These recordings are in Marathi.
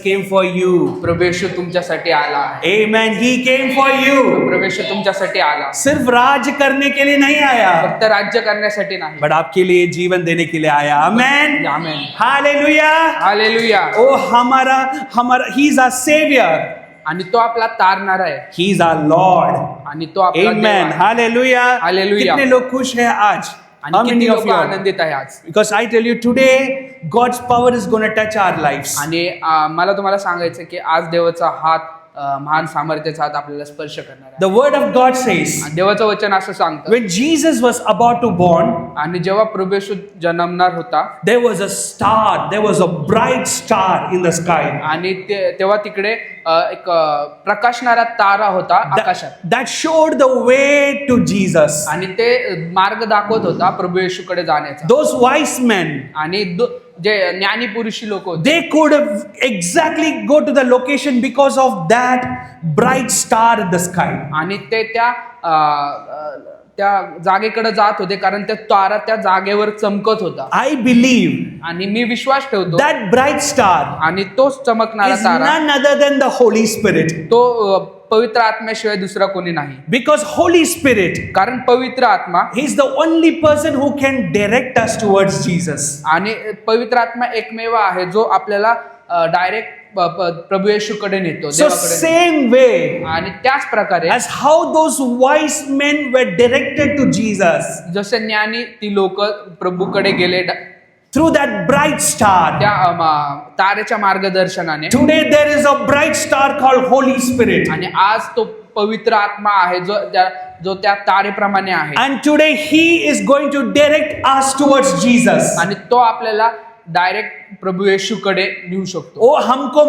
came for you. प्रभू येशू तुमच्यासाठी आला आहे. Amen. He came for you. प्रभू येशू तुमच्यासाठी आला, सिर्फ राज करने के लिए नहीं आया, फक्त राज्य करण्यासाठी नाही, बट आपके लिए जीवन देने के लिए आया. Amen. आमेन. Hallelujah. हालेलुया. Oh, हमारा He is our Savior. आणि तो आपला तारणारा आहे, He is our Lord. आणि तो आपला देव Amen. आहे. Hallelujah. Hallelujah. कितने लोग खुश हैं आज? How आणि many किती of लोक you are? आनंदित आहे आज. Because I tell you today, God's power is going to touch our lives. आणि मला तुम्हाला सांगायचं की आज देवाचा हात, महान सामर्थ्याचा हात आपल्याला स्पर्श करणार आहे. The word of God says, आणि देवाचं वचन असं सांगतं, when Jesus was about to born, आणि जेव्हा प्रभू येशू जन्मणार होता, there was a star, there was a bright star in the sky. आणि तेव्हा तिकडे एक प्रकाशणारा तारा होता आकाशात, That showed the way to Jesus. आणि ते मार्ग दाखवत होता प्रभू येशूकडे जाण्याचा. Those wise men, आणि जे ज्ञानी पुरुषी लोक होते, they could exactly go to the location because of that bright star in the sky. आणि ते त्या जागेकडे जात होते कारण त्या तारा त्या जागेवर चमकत होता. I believe आणि मी विश्वास ठेवतो, that bright star आणि तोच चमकणारा is Tara, none other than the Holy Spirit. तो पवित्र आत्म्याशिवाय दुसरा कोणी नाही. Because Holy Spirit, कारण पवित्र आत्मा, He is the only person who can direct us towards Jesus. आणि पवित्र आत्मा एकमेव आहे जो आपल्याला डायरेक्ट प्रभू येशूकडे नेतो, So देवाकडे नेतो. same way आणि त्याच प्रकारे as how those wise men were directed to Jesus जसे ज्ञानी ती लोक प्रभूकडे गेले through that bright star, त्या तारेच्या मार्गदर्शनाने, today there is a bright star called Holy Spirit. आणि आज तो पवित्र आत्मा आहे जो त्या तारेप्रमाणे आहे, And today He is going to direct us towards Jesus. आणि तो आपल्याला डायरेक्ट प्रभू येशूकडे नेऊ शकतो. वो हमको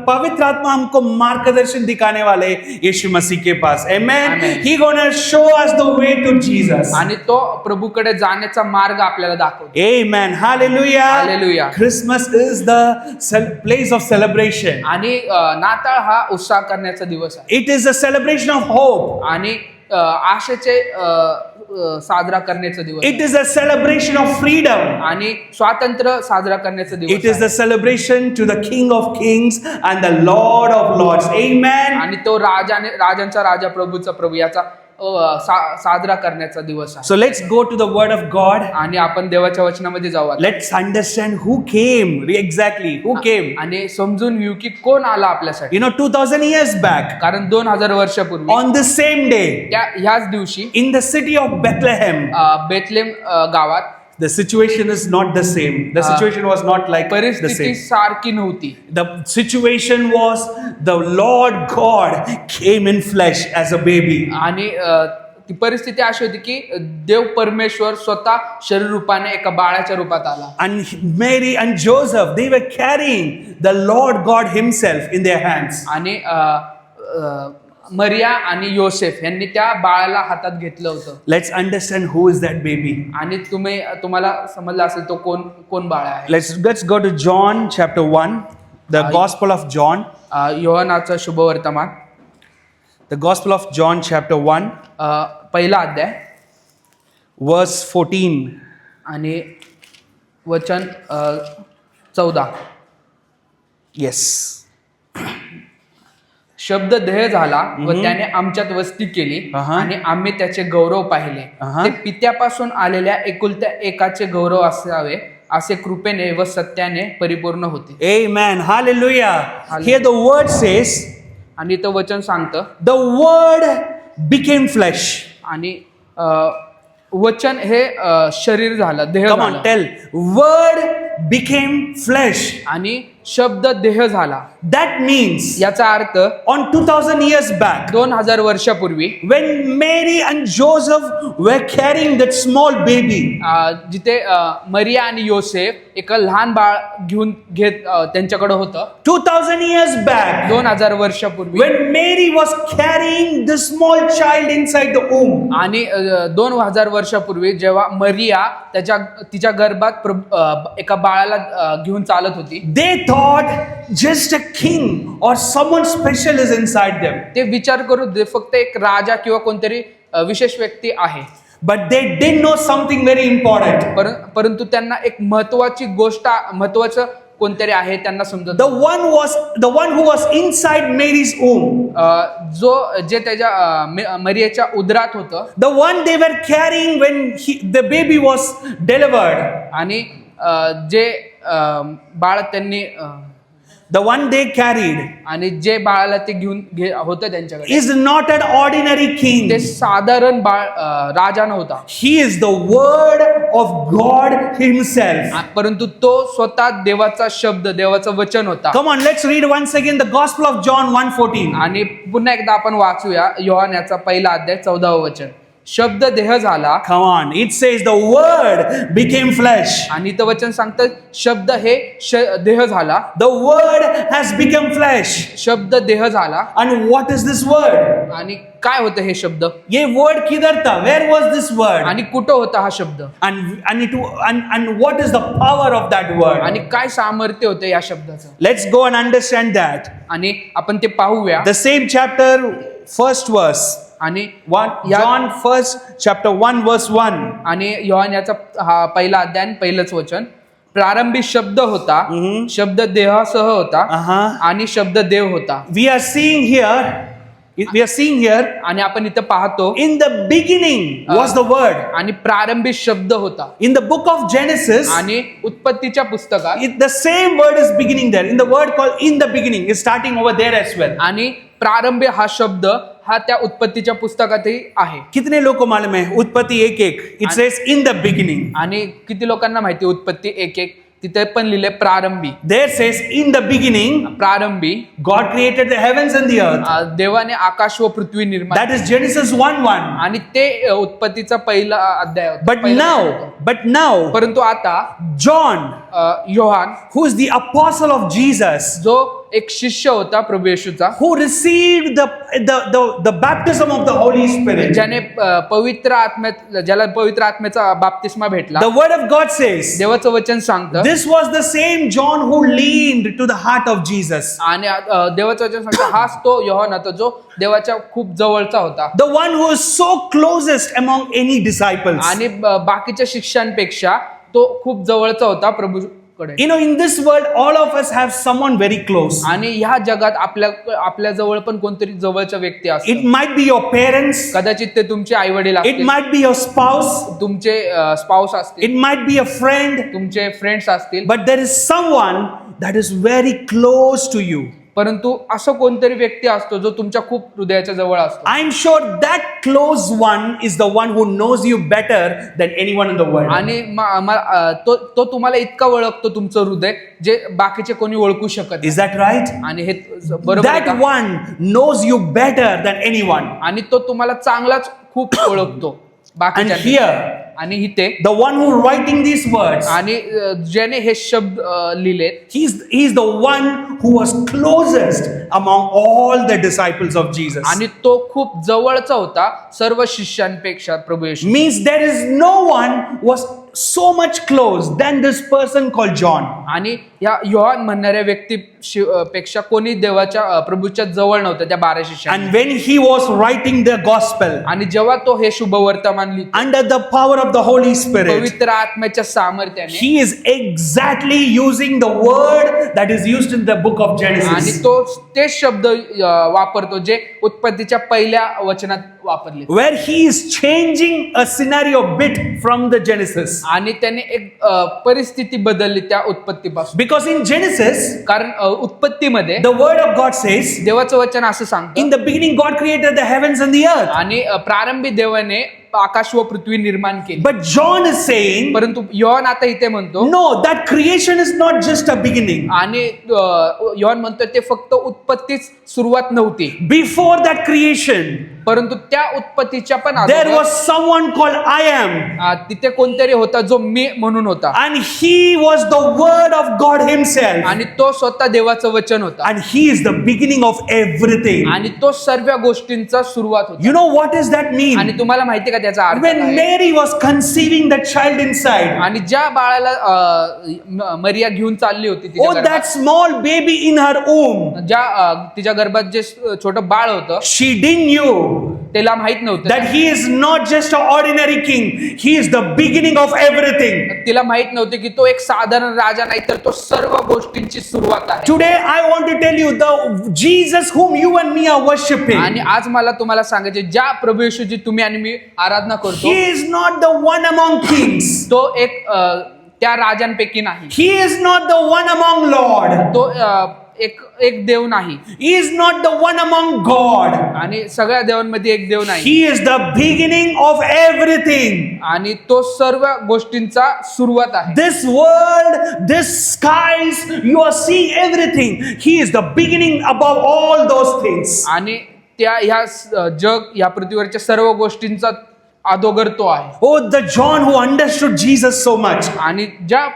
पवित्र आत्मा हमको मार्गदर्शन दिखाने वाले यीशु मसीह के pass. Amen. Amen. He gonna show us the way to Jesus. आणि तो प्रभूकडे जाण्याचा मार्ग आपल्याला दाखवतो. Amen. Hallelujah. Hallelujah. Christmas is the place of celebration. आणि नाताळ हा उत्साह करण्याचा दिवस आहे, It is a celebration of hope. आणि आशेचे साजरा करण्याचा दिवस It is a celebration of freedom. आणि स्वातंत्र्य साजरा करण्याचा दिवस It is the celebration to the King of Kings and the Lord of Lords. Amen. आणि तो राजांचा राजा, प्रभूचा प्रभू याचा साजरा करण्याचा दिवस आहे. So let's go to the Word of God. आणि आपण देवाच्या वचनामध्ये जाऊ. Let's understand who came exactly. Who came? आणि समजून घेऊ की कोण आला आपल्यासाठी. 2000 years back, कारण 2000 वर्षापूर्वी on the same day, ह्याच दिवशी in the city of Bethlehem, Bethlem गावात the situation is not the same. The situation was not like the परिस्थिती same. सारखी नव्हती. The situation was the Lord God came in flesh as a baby. आणि ती परिस्थिती अशी होती की देव परमेश्वर स्वतः शरीर रूपाने एका बाळाच्या रूपात आला. And Mary and Joseph, they were carrying the Lord God himself in their hands. आणि मरिया आणि योसेफ यांनी त्या बाळाला हातात घेतलं होतं. Let's understand who is that baby. आणि तुम्हाला समजलं असेल तो कोण बाळ आहे. Let's go to John chapter 1, the Gospel of John. योहानाचं शुभवर्तमान, The Gospel of John chapter 1, पहिला अध्याय verse 14. आणि वचन 14. Yes. शब्द देह झाला व त्याने आमच्यात वस्ती केली, आणि आम्ही त्याचे गौरव पाहिले. ते पित्यापासून आलेल्या एकुलत्या एकाचे गौरव असावे असे कृपेने व सत्याने परिपूर्ण होते. Amen. Hallelujah. Here the word says, आणि तो वचन सांगतं, the word became flesh. आणि वचन हे शरीर झालं, देह Come on, झालं. tell. Word became flesh. आणि शब्द देह झाला. That means याचा अर्थ on 2000 years back, 2000 वर्षापूर्वी when Mary and Joseph were carrying that small baby, जिथे मरिया आणि योसेफ एक लहान बाळ घेत त्यांच्याकडे होतं. 2000 years back, 2000 वर्षापूर्वी when Mary was carrying the small child inside the womb, आणि 2000 वर्षापूर्वी जेव्हा मरिया तिच्या गर्भात एका बाळाला घेऊन चालत होती, they thought just a king or someone special is inside them. ते विचार करू दे फक्त एक राजा किंवा कोणतरी विशेष व्यक्ती आहे. But they did know something very important. परंतु त्यांना एक महत्वाचं कोणतरी आहे त्यांना समजत The one who was inside Mary's womb. जे त्याच्या मरियाच्या उदरात होतं, The one they were carrying when the baby was delivered. आणि जे बाळ त्यांनी The one they carried आणि जे बाळाला ते होतं त्यांच्याकडे, is not an ordinary king. ते साधारण बाळ राजा नव्हता. He is the word of God himself. परंतु तो स्वतः देवाचा शब्द, देवाचं वचन होता. Come on, let's read once again the Gospel of John 1:14. आणि पुन्हा एकदा आपण वाचूया योहान याचा पहिला अध्याय 14व वचन. शब्द देह झाला. Come on, it says the word became flesh. आणि इथं वचन सांगतं शब्द हे देह झाला. The word has become flesh. शब्द देह झाला. And what is this word? आणि काय होतं हे शब्द? ये word किधर था? Where was this word? आणि कुठं होता हा शब्द? And what is the power of that word? आणि काय सामर्थ्य होतं या शब्दाचं? Let's go and understand that. आणि आपण ते पाहूया. The same chapter, first verse. आणि John 1 chapter 1 verse 1. आणि योहान याचा हा पहिला अध्याय पहिलंच वचन. प्रारंभी शब्द होता, शब्द देहासह होता, आणि शब्द देव होता. We are seeing here आणि आपण इथं पाहतो in the beginning was the word. आणि प्रारंभी शब्द होता. In the book of Genesis, आणि उत्पत्तीच्या पुस्तकात the same word is beginning there. In the word called in the beginning is starting over there as well. आणि प्रारंभी हा शब्द हा त्या उत्पत्तीच्या पुस्तकातही आहे. कितने लोगों को मालूम है उत्पत्ति 1:1 it says in the beginning. आणि किती लोकांना माहिती उत्पत्ती 1:1 तिथे पण लिहिले प्रारंभी. There says in the beginning प्रारंभी God created the heavens and the earth. देवाने आकाश व पृथ्वी निर्माण. That is Genesis 1:1. आणि ते उत्पत्तीचा पहिला अध्याय होता. But now परंतु आता John, Yohan, who is the apostle of Jesus, जो एक शिष्य होता प्रभू येशूचा, who received the baptism of the Holy Spirit. ज्याने ज्याला पवित्र आत्म्याचा बाप्तिस्मा भेटला. The word of God says देवाचं वचन सांगतं this was the same John who leaned to the heart of Jesus. आणि देवाचं वचन सांगतं हाच तो योहान होता जो देवाच्या खूप जवळचा होता. The one who is so closest among any disciples. आणि बाकीच्या शिष्यांपेक्षा तो खूप जवळचा होता प्रभूकडे. You know, in this world all of us have someone very close. आणि ह्या जगात आपल्या जवळ पण कोणतरी जवळचा व्यक्ती असतो. It might be your parents. कदाचित ते तुमचे आई वडील It असतील, might be your spouse. तुमचे स्पाउस असतील, It might be a friend. तुमचे फ्रेंड्स असतील. But there is someone that is very close to you. परंतु असं कोणतरी व्यक्ती असतो जो तुमच्या खूप हृदयाच्या जवळ असतो. I'm sure that close one is the one who knows you better than anyone in the world. आणि तो तुम्हाला इतका ओळखतो तुमचं हृदय जे बाकीचे कोणी ओळखू शकत नाही. Is that right? आणि हे बरोबर आहे That का? one knows you better than anyone. आणि तो तुम्हाला चांगलाच खूप ओळखतो And बाकीच्या. here, आणि इथे the one who writing these words, आणि ज्याने हे शब्द लिहिले, he's the one who was closest among all the disciples of Jesus. आणि तो खूप जवळचा होता सर्व शिष्यांपेक्षा प्रभू येशू. Means there is no one was so much close than this person called John. आणि या योहान म्हणणाऱ्या व्यक्तीपेक्षा कोणी देवाच्या प्रभूच्या जवळ नव्हतं त्या 12 शिष्यांना. And when he was writing the gospel आणि जेव्हा तो हे शुभवर्तमान लिहितो under the power of the Holy Spirit, पवित्र आत्म्याच्या सामर्थ्याने, he is exactly using the word that is used in the book of आणि Genesis. तो ते शब्द वापरतो जे उत्पत्तीच्या पहिल्या वचनात वापरले. Where he is changing a scenario bit from the Genesis. आणि त्याने एक परिस्थिती बदलली त्या उत्पत्तीपासून. Because in Genesis, कारण उत्पत्तीमध्ये the word of God says, देवाचं वचन असं सांगतं, in the beginning God created the heavens and the earth. आणि प्रारंभी देवाने आकाश व पृथ्वी निर्माण केली. But John is saying, परंतु योहान आता इथे म्हणतो, no, that creation is not just a beginning. आणि योहान म्हणतो ते फक्त उत्पत्तीच सुरुवात नव्हती. Before that creation, परंतु त्या उत्पत्तीच्या पण there अगोदर was someone called I am. तिथे कोणतरी होता जो मी म्हणून होता. And he was the word of God himself. आणि तो स्वतः देवाचं वचन होता. And he is the beginning of everything. आणि तो सर्व गोष्टींचा सुरुवात होता. You know what does that mean? आणि तुम्हाला माहिती का त्याचा अर्थ When काय? Mary was conceiving that child inside, आणि ज्या बाळाला मरिया घेऊन चालली होती तिच्या oh, that गर्भात, small baby in her womb, तिच्या गर्भात जे छोटं बाळ होतं, she didn't know त्याला माहित नव्हतं that he is not just an ordinary king, he is the beginning of everything. तिला माहित नव्हते की तो एक साधारण राजा नाही तर तो सर्व गोष्टींची सुरुवात आहे. Today I want to tell you the Jesus whom you and me are worshiping. आणि आज मला तुम्हाला सांगायचे ज्या प्रभू येशूची तुम्ही आणि मी आराधना करतो He is not the one among kings. तो एक त्या राजांपैकी नाही. He is not the one among Lord. तो एक देव नाही. He is not the one among God. आणि सगळ्या देवांमध्ये एक देव नाही. He is the beginning of everything. आणि तो सर्व गोष्टींचा सुरुवात आहे. This world, this skies, you are seeing everything. He is the beginning above all those things. आणि त्या ह्या जग या पृथ्वीवरच्या सर्व गोष्टींचा अधोगर तो आहे. Oh, the John who understood Jesus so much आणि ज्या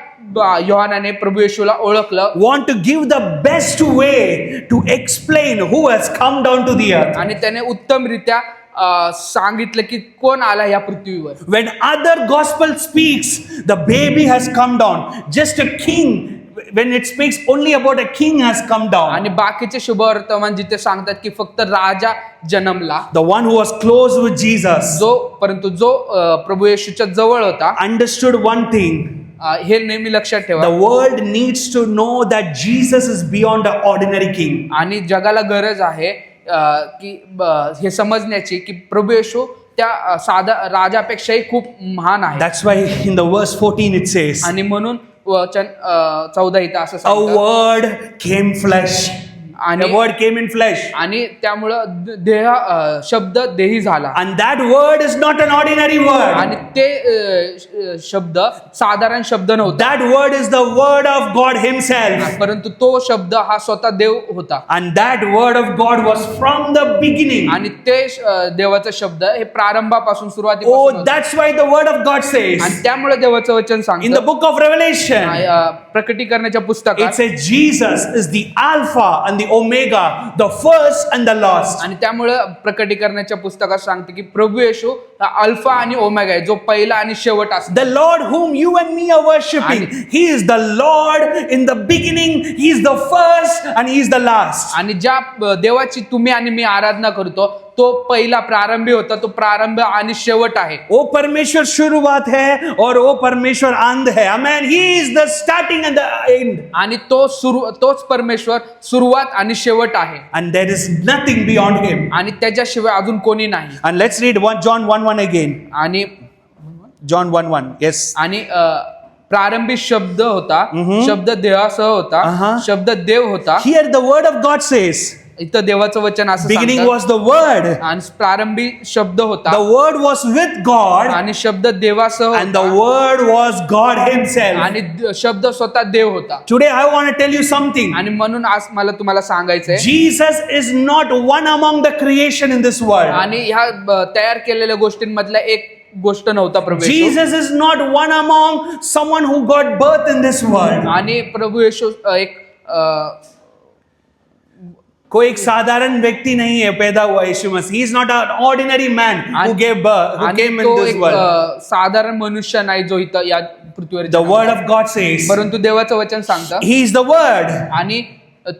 योहानाने प्रभू येशूला ओळखलं want to give the best way to explain who has come down to the earth. आणि त्याने उत्तमरित्या सांगितलं की कोण आला या पृथ्वीवर. When other gospel speaks, the baby has come down. Just a king, when it speaks only about a king has come down. आणि बाकीचे शुभवर्तमान जिथे सांगतात की फक्त राजा जन्मला, The one who was close with Jesus परंतु जो प्रभू येशूच्या जवळ होता understood one thing. हे नेहमी लक्षात ठेवा. The world needs to know that Jesus is beyond an ordinary king. आणि जगाला गरज आहे की हे समजण्याची की प्रभू येशू त्या साधा राजापेक्षाही खूप महान आहे. That's why in the verse 14 it says, आणि म्हणून वचन 14 इथं असं a सांगतात. word came flesh. आणि The word came in flesh. आणि त्यामुळं शब्द देही झाला. And that word is not an ordinary word. आणि ते शब्द साधारण शब्द नव्हता. That word is the word of God himself. परंतु तो शब्द हा स्वतः देव होता. And that word of God was from the beginning. आणि ते देवाचा शब्द हे प्रारंभापासून Oh, सुरुवातीपासून होता. that's why the word of God says आणि त्यामुळे देवाचं वचन in the सांगतं book of Revelation, प्रकटीकरणाच्या it पुस्तकात says Jesus is the Alpha and the Omega, the first and the last. आणि त्यामुळे प्रकटीकरणाच्या पुस्तकात सांगते की प्रभू येशू हा अल्फा आणि ओमेगा आहे, जो पहिला आणि शेवट असतो. The Lord whom you and me are worshiping, He is the Lord in the beginning, He is the first and He is the last. आणि ज्या देवाची तुम्ही आणि मी आराधना करतो तो पहिला प्रारंभी होता, तो प्रारंभ आणि शेवट आहे. ओ परमेश्वर शुरुआत है और ओ परमेश्वर अंत है. Amen. He is the starting and the end. आणि तोच परमेश्वर सुरुवात आणि शेवट आहे. And there is nothing beyond Him. आणि त्याच्याशिवाय अजून कोणी नाही. And let's read John 1:1 again. आणि John 1:1. Yes. आणि प्रारंभी शब्द होता, शब्द देवासह होता, शब्द देव होता. Here the word of God says, इथं देवाचं वचन असं beginning सांगतं, was the word. आणि प्रारंभी शब्द होता The word was with God. आणि शब्द देवासह And the होता word was God Himself. आणि शब्द स्वतः देव होता. Today I want to tell you something. आणि म्हणून आज मला तुम्हाला सांगायचंय Jesus is not one among the creation in this world. आणि ह्या तयार केलेल्या गोष्टींमधल्या एक गोष्ट नव्हता प्रभू येशू. Jesus is not one among someone who got birth in this world. आणि प्रभू येशू एक कोई एक साधारण व्यक्ति नहीं है पैदा हुआ यीशु मसीह. He is not an ordinary man who gave birth, who आणि came in तो this एक world. साधारण मनुष्य नाही जो इथं या पृथ्वीवर The word of God says, परंतु देवाचं वचन सांगतं He is the word. आणि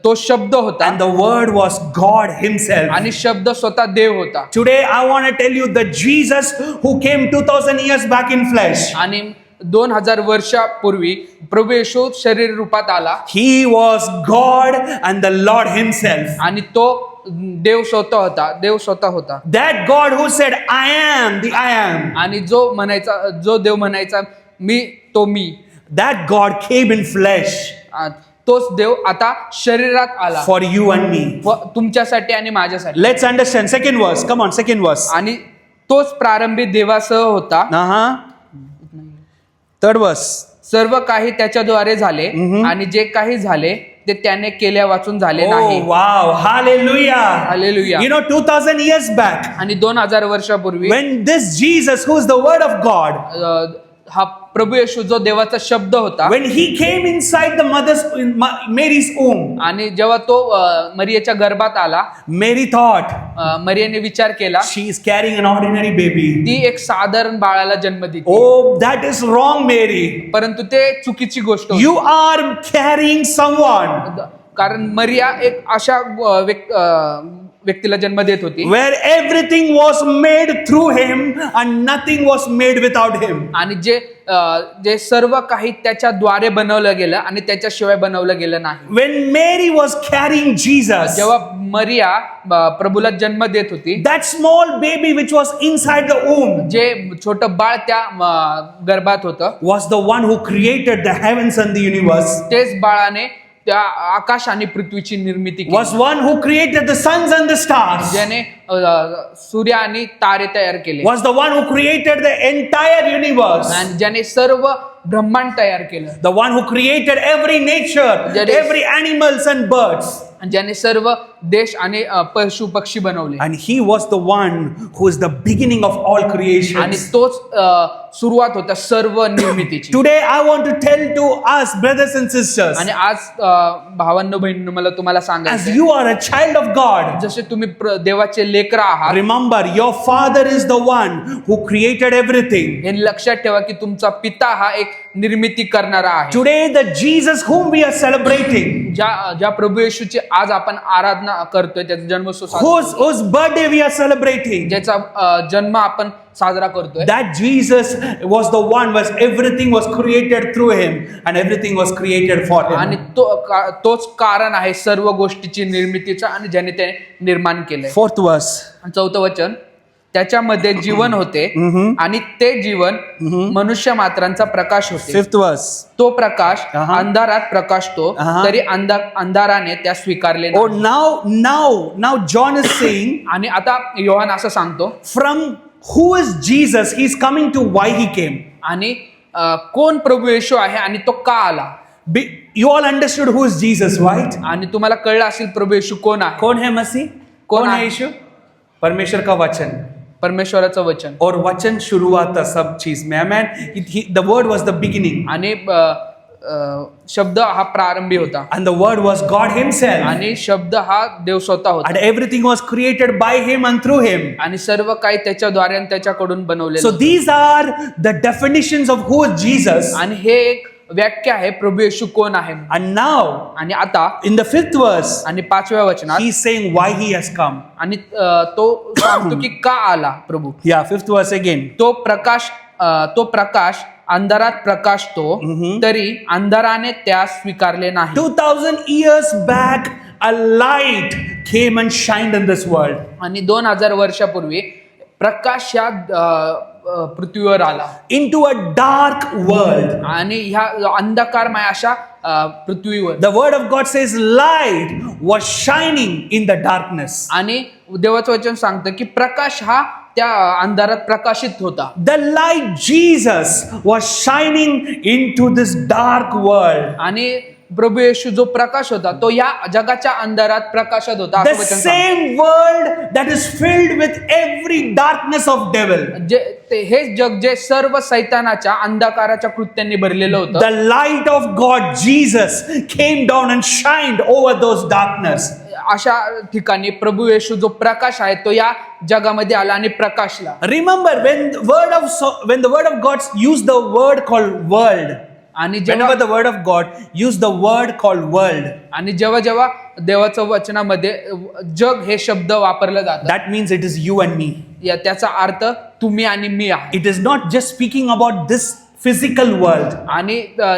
तो शब्द होता And the word was God Himself. आणि शब्द स्वतः देव होता. Today I want to tell you that Jesus who came 2000 years back in flesh, आणि 2000 वर्षापूर्वी प्रभू येशू शरीर रूपात आला. He was God and the Lord Himself. आणि तो देव स्वतः होता. That God who said, I am the I am. आणि जो देव म्हणायचा मी, That God came in flesh तोच देव आता शरीरात आला for you and me. तुमच्यासाठी आणि माझ्यासाठी. Let's understand. Second verse. Come on, second verse. आणि तोच प्रारंभी देवासह होता. Third verse. सर्व काही त्याच्याद्वारे झाले आणि जे काही झाले ते त्याने केल्या वाचून झाले नाही. Oh wow, hallelujah. Hallelujah. You know, 2000 years back, आणि 2000 वर्षापूर्वी when this Jesus, who is the word of God, हा प्रभू येशू जो देवाचा शब्द होता, when He came inside the Mary's womb, आणि जेव्हा तो मरियेच्या गर्भात आला, Mary thought, मरियेने विचार केला she is carrying an ordinary baby. ती एक साधारण बाळाला जन्म देते. Oh, that is wrong, Mary. परंतु ते चुकीची गोष्ट होती. You are carrying someone. कारण मरिया एक अशा व्यक्तीला जन्म देत होती, where everything was made through him and nothing was made without him. आणि जे सर्व काही त्याच्याद्वारे बनवलं गेलं आणि त्याच्याशिवाय बनवलं गेलं नाही. When Mary was carrying Jesus, जेव्हा मरिया प्रभूला जन्म देत होती, that small baby which was inside the womb जे छोटं बाळ त्या गर्भात होतं, was the one who created the heavens and the universe, तेच बाळाने त्या आकाश आणि पृथ्वीची निर्मिती केली, was one who created the suns and the stars, ज्याने सूर्य आणि तारे तयार केले, was the one who created the entire universe, आणि ज्याने सर्व ब्रह्मांड तयार केलं, the one who created every nature, every animals and birds. ज्याने सर्व देश आणि पशु पक्षी बनवले, And he was the one who is the beginning of all आणि creations. तोच सुरुवात होता सर्व निर्मितीची. Today I want to tell to us, brothers and sisters, आणि आज भावांनो बहिणींनो, मला तुम्हाला as सांगायचं, you are a child of God, जसे तुम्ही देवाचे लेकरं आहात, remember your father is the one who created everything. हे लक्षात ठेवा की तुमचा पिता हा एक निर्मिती करणारा आहे. Today the Jesus whom we are celebrating, ज्या प्रभू येशूची आज आपण आराधना करतोय, त्याचा जन्मोत्सव साजरा whose birthday we are celebrating, ज्याचा जन्म आपण साजरा करतोय, that Jesus was the one was everything was created through him and everything was created for आणि him. तोच कारण आहे सर्व गोष्टीची निर्मितीचा आणि ज्याने ते निर्माण केलंय. Fourth verse, चौथं वचन, त्याच्यामध्ये जीवन होते आणि ते जीवन मनुष्य मात्रांचा प्रकाश होते. fifth verse, तो प्रकाश अंधारात प्रकाशतो, तरी अंधाराने त्या स्वीकारले oh नाही. now John is saying, आणि आता योहान असं सांगतो, from who is Jesus, he is coming to why he came. आणि कोण प्रभू येशू आहे आणि तो का आला. You all understood who is Jesus, right? आणि तुम्हाला कळलं असेल प्रभू येशू कोण आहे. कौन है मसीह? कौन कौन है है? यीशु? परमेश्वर का वचन, परमेश्वराचं वचन, और वचन शुरुआत था सब चीज में. Amen. The word was the beginning आणि शब्द हा प्रारंभी होता, and the word was God himself, आणि शब्द हा देव स्वतः होता, and everything was created by him and through him. आणि सर्व काही त्याच्याद्वारे आणि त्याच्याकडून बनवलेलं So होतं. these are the definitions of who is Jesus. आणि हे एक व्याख्या आहे प्रभू येशू कोण आहे. And now आणि आता in the fifth verse आणि 5व्या वचनात he's saying why he has come. आणि तो सांगतो की का आला प्रभू. Yeah, fifth verse again. तो प्रकाश अंधारात प्रकाशतो, तरी अंधाराने त्यास स्वीकारले नाही. 2000 years back a light came and shined in this world. आणि 2000 वर्षापूर्वी प्रकाश या पृथ्वीवर आला, into a dark world. आणि ह्या अंधकारमय अशा पृथ्वीवर. The word of God says light was shining in the darkness. आणि देवाचं वचन सांगतं की प्रकाश हा त्या अंधारात प्रकाशित होता. The light Jesus was shining into this dark world. आणि प्रभू येशू जो प्रकाश होता तो या जगाच्या अंधारात प्रकाशत होता. The same world that is filled with every darkness of devil. हे जग जे सर्व सैतानाच्या अंधकाराच्या कृत्यांनी भरलेलं होतं. The light of God Jesus came down and shined over those darkness. अशा ठिकाणी प्रभू येशू जो प्रकाश आहे तो या जगामध्ये आला आणि प्रकाशला. Remember when the word of God used the word called world. आणि Whenever the word of God used the word called world, आणि जेव्हा देवाचं वचनामध्ये जग हे शब्द वापरलं जातं, that means it is you and me. त्याचा अर्थ तुम्ही आणि मी आहे. It is not just speaking about this physical world. आणि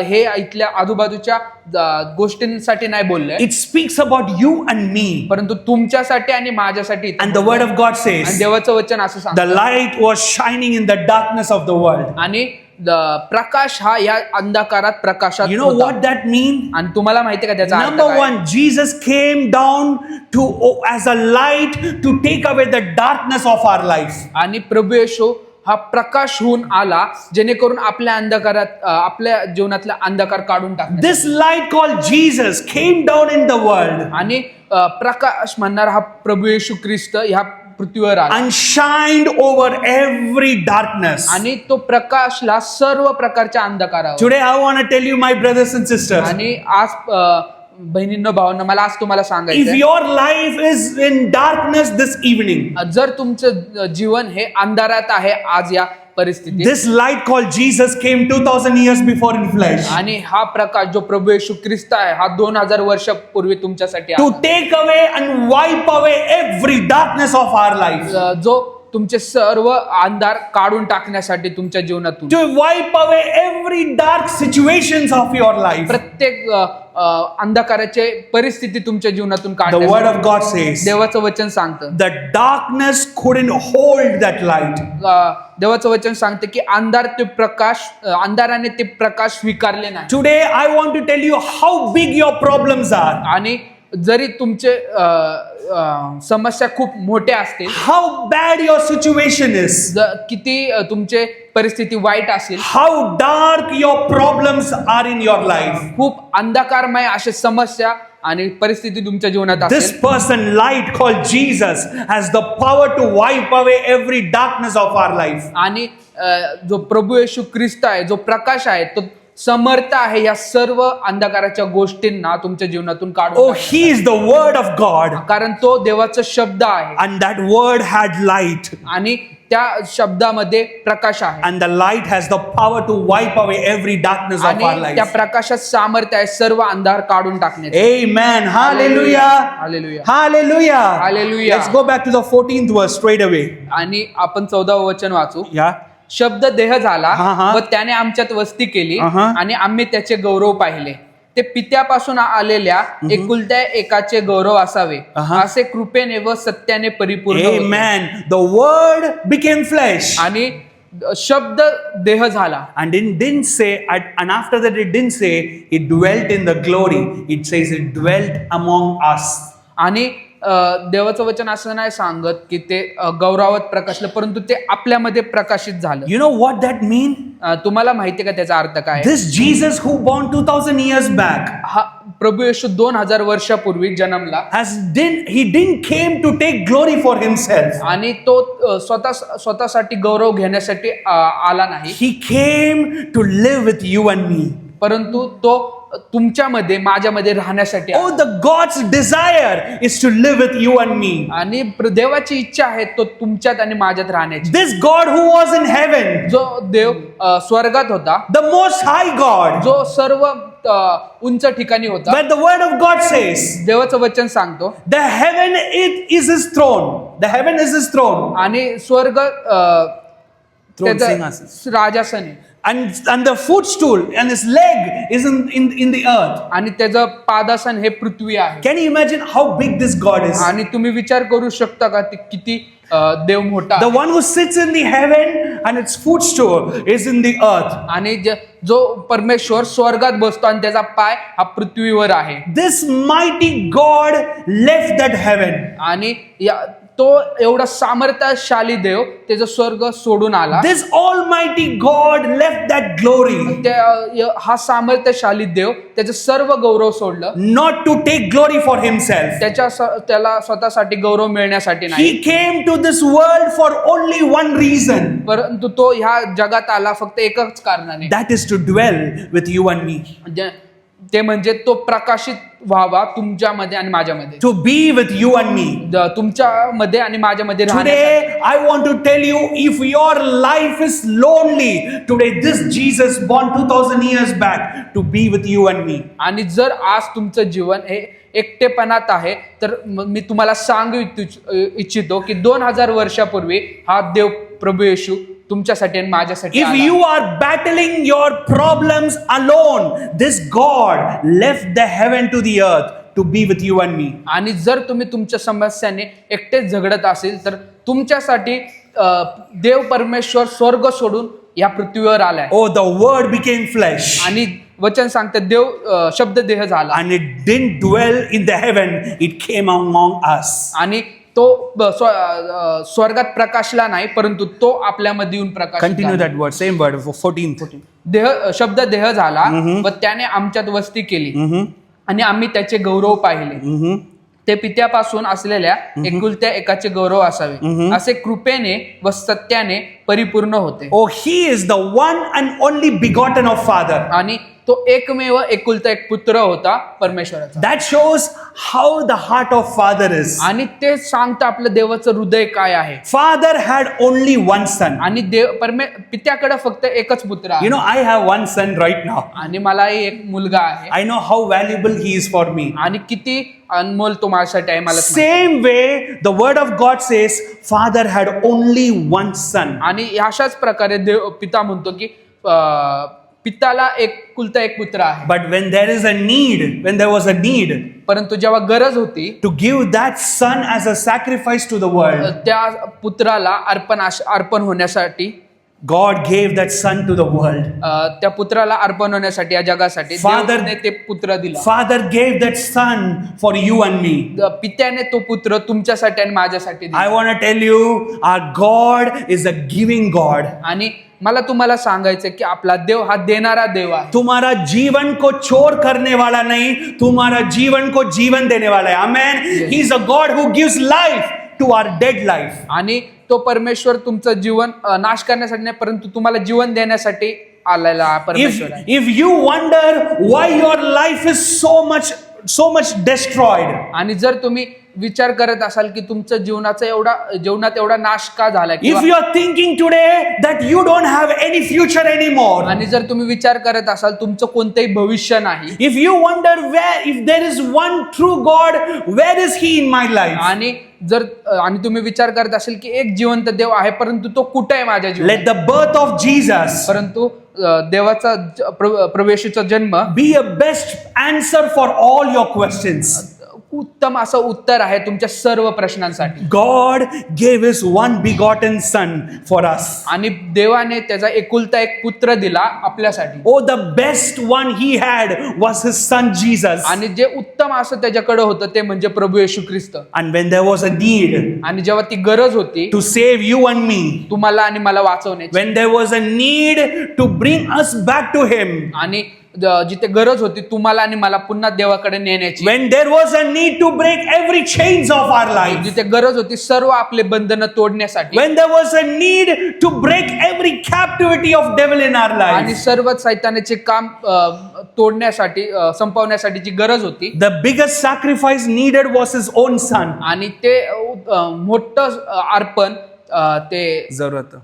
हे इथल्या आजूबाजूच्या गोष्टींसाठी नाही बोललंय. It speaks about you and me. परंतु तुमच्यासाठी आणि माझ्यासाठी. And the word of God says, आणि देवाचं वचन असं सांगतं, the light was shining in the darkness of the world. आणि प्रकाश हा या अंधकारात प्रकाशात You know होता. what that means? आणि तुम्हाला माहिती आहे का त्याचा अर्थ Number काय? one, Jesus came down as a light to take away the darkness of our life. आणि प्रभू येशू हा प्रकाश होऊन आला जेणेकरून आपल्या अंधकारात आपल्या जीवनातला अंधकार काढून टाकण्यासाठी. This light called Jesus came down in the world आणि प्रकाश म्हणणारा हा प्रभू येशू ख्रिस्त ह्या पृथ्वीवर आला and shined over every darkness. आणि तो प्रकाशला सर्व प्रकारच्या अंधकारावर. Today I want to tell you, my brothers and sisters, आणि आज बहिणींनो भावांनो, मला आज तुम्हाला If सांगायचं your life is in darkness this evening, जर तुमचं जीवन हे अंधारात आहे आज या परिस्थितीत, this light called Jesus came 2000 years before in flesh आणि हा प्रकाश जो प्रभू येशू ख्रिस्त आहे हा 2000 वर्षापूर्वी तुमच्यासाठी to आला. take away and wipe away every darkness of our life, जो तुमचे सर्व अंधार काढून टाकण्यासाठी तुमच्या जीवनातून, to wipe away every dark situations of your life. प्रत्येक अंधकाराचे परिस्थिती तुमच्या जीवनातून The काढण्यासाठी word of God says देवाचं वचन सांगतं, the darkness couldn't hold that light. देवाचं वचन सांगते की अंधाराने ते प्रकाश स्वीकारले नाही. Today I want to tell you how big your problems are, आणि जरी तुमचे समस्या खूप मोठ्या असतील, how bad your situation is, किती तुमचे परिस्थिती वाईट असेल, how dark your problems are in your life. खूप अंधकारमय अशा समस्या आणि परिस्थिती तुमच्या जीवनात This असेल, person, light called Jesus, has the power to wipe away every darkness of our life. आणि जो प्रभू येशू ख्रिस्त आहे, जो प्रकाश आहे, तो समर्थ आहे या सर्व अंधकाराच्या गोष्टींना तुमच्या जीवनातून Oh, काढून he is the word of God, कारण तो देवाचा शब्द आहे and that word had light, आणि त्या शब्दामध्ये प्रकाश आहे and the light has the power to wipe away every darkness of our आणि त्या life. प्रकाशात सामर्थ्य आहे सर्व अंधार काढून टाकण्याचे. Amen. Hallelujah. Hallelujah. Hallelujah. Hallelujah. Let's go back to the 14th verse straight away. आणि आपण 14व वचन वाचू. Yeah. शब्द देह झाला हा, हा. व त्याने आमच्यात वस्ती केली हा. आणि आम्ही त्याचे गौरव पाहिले. ते पित्यापासून आलेल्या एकुलत्या एकाचे गौरव असावे, हा. असे कृपेने व सत्याने परिपूर्ण होते. Amen. The word became flesh. आणि शब्द देह झाला. And it didn't say, and after that it didn't say it dwelt in the glory. It says it dwelt among us. आणि देवाचं वचन असं नाही सांगत की ते गौरवात प्रकाशलं, परंतु ते आपल्यामध्ये प्रकाशित झालं. You know what that mean? तुम्हाला माहिती का त्याचा अर्थ काय? This Jesus who born 2000 years back हा प्रभू येशू 2000 वर्षापूर्वी जन्मला he didn't came to take glory for himself. आणि तो स्वतःसाठी गौरव घेण्यासाठी आला नाही, He came to live with you and me. परंतु तो तुमच्यामध्ये माझ्यामध्ये राहण्यासाठी आला. Oh, the God's desire is to live with you and me. आणि देवाची इच्छा आहे तो तुमच्यात आणि माझ्यात राहण्याची. This God who was in heaven, जो देव स्वर्गात होता, the most high God, जो सर्व उंच ठिकाणी होता, where the word of God says, देवाचं वचन सांगतो the heaven is his throne. The heaven is his throne. आणि स्वर्ग त्याचं सिंहासन. राजासन आहे And the footstool and his leg is in the earth. आणि त्याचं पादासन हे पृथ्वी आहे. Can you imagine how big this God is? आणि तुम्ही विचार करू शकता का ते किती देव मोठा The आहे. one who sits in the heaven and its footstool is in the earth. आणि जो परमेश्वर स्वर्गात बसतो आणि त्याचा पाय हा पृथ्वीवर आहे. This mighty God left that heaven. आणि तो एवढा सामर्थ्यशाली देव त्याचा स्वर्ग सोडून आला. This almighty God left that glory हा सामर्थ्यशाली देव त्याचं सर्व गौरव सोडलं, not to take glory for himself. त्याला स्वतःसाठी गौरव मिळण्यासाठी नाही, He came to this world for only one reason. परंतु तो ह्या जगात आला फक्त एकच कारणाने, That is to dwell with you and me. ते म्हणजे तो प्रकाशित व्हावा तुमच्यामध्ये आणि माझ्यामध्ये, To be with you and me. तुमच्यामध्ये आणि माझ्यामध्ये राहण्यासाठी. Today, I want to tell you, if your life is lonely, today this Jesus born 2000 years back to be with you and me. आणि जर आज तुमचं जीवन हे एकटेपणात आहे तर मी तुम्हाला सांगू इच्छितो की 2000 वर्षापूर्वी हा देव प्रभू येशू तुमच्यासाठी आणि माझ्यासाठी If आला. you are battling your problems alone, this God left the heaven to the earth to be with you and me. आणि जर तुम्ही तुमच्या समस्याने एकटेच झगडत असेल तर तुमच्यासाठी देव परमेश्वर स्वर्ग सोडून या पृथ्वीवर आलाय. Oh, the word became flesh. आणि वचन सांगते देव शब्द देह झाला And it didn't dwell in the heaven, it came among us. आणि तो स्वर्गात प्रकाशला नाही, परंतु तो आपल्यामध्ये येऊन प्रकाश. Continue that word, same word, 14. देह शब्द देह झाला व त्याने आमच्यात वस्ती केली आणि आम्ही त्याचे गौरव पाहिले. ते पित्यापासून असलेल्या एकुलत्या एकाचे गौरव असावे, असे कृपेने व सत्याने परिपूर्ण होते. Oh, he is the one and only begotten of Father. आणि तो एकमेव एकुलता एक पुत्र होता परमेश्वराचा. That shows how the heart of Father is. आणि ते सांगतं आपलं देवाचं हृदय काय आहे. Father had only one son. आणि पित्याकडे फक्त एकच पुत्र आहे. You know, I have one son right now. आणि मलाही एक मुलगा आहे. I know how valuable he is for me. आणि किती अनमोल तो माझ्यासाठी आहे मला. Same way, the word of God says, Father had only one son. आणि अशाच प्रकारे पिता म्हणतो की पिताला एकुलता एक पुत्र आहे. But when there was a need, परंतु जेव्हा गरज होती to give that son as a sacrifice to the world, त्या पुत्राला अर्पण होण्यासाठी God gave that son to the world. त्या पुत्राला अर्पण होण्यासाठी या जगासाठी देवाने ते पुत्र दिला. Father gave that son for you and me. पित्याने तो पुत्र तुमच्यासाठी आणि माझ्यासाठी दिला. I want to tell you, our God is a giving God. आणि मला तुम्हाला सांगायचं की आपला देव हा देणारा देव आहे. तुम्हारा जीवन को चोर करने वाला नहीं, तुम्हारा जीवन को जीवन देने वाला है. Amen. He is a God who gives life to our dead life. आणि तो परमेश्वर तुमचं जीवन नाश करण्यासाठी नाही, परंतु तुम्हाला जीवन देण्यासाठी आलेला परमेश्वर आहे. If you wonder why your life is so much destroyed, आणि जर तुम्ही विचार करत असाल की तुमचं जीवनात एवढा नाश का झाला, if you are thinking today that you don't have any future anymore, आणि जर तुम्ही विचार करत असाल तुमचं कोणतेही भविष्य नाही, if you wonder if there is one true God, where is he in my life, आणि तुम्ही विचार करत असाल की एक जिवंत देव आहे परंतु तो कुठे आहे माझ्या जीवनात, let the birth of Jesus परंतु देवाचा प्रवेशाचा जन्म be a best answer for all your questions. उत्तम असं उत्तर आहे तुमच्या सर्व प्रश्नांसाठी. God gave his one begotten son for us. आणि देवाने त्याचा एकुलता एक पुत्र दिला आपल्यासाठी. Oh, the best one he had was his son Jesus. आणि जे उत्तम असं त्याच्याकडे होतं ते म्हणजे प्रभू येशू ख्रिस्त. And when there was a need, आणि जेव्हा ती गरज होती to save you and me, तुम्हाला आणि मला वाचवण्याची, when there was a need to bring us back to him, आणि जिथे गरज होती तुम्हाला आणि मला पुन्हा देवाकडे नेण्याची, when there was a need to break every chains of our life, जिथे गरज होती सर्व आपले बंधनं तोडण्यासाठी, when there was a need to break every captivity of devil in our आणि life, सर्व सैतानाचे काम तोडण्यासाठी संपवण्यासाठीची गरज होती, the biggest sacrifice needed was his own son. आणि ते मोठं अर्पण ते जरूरत.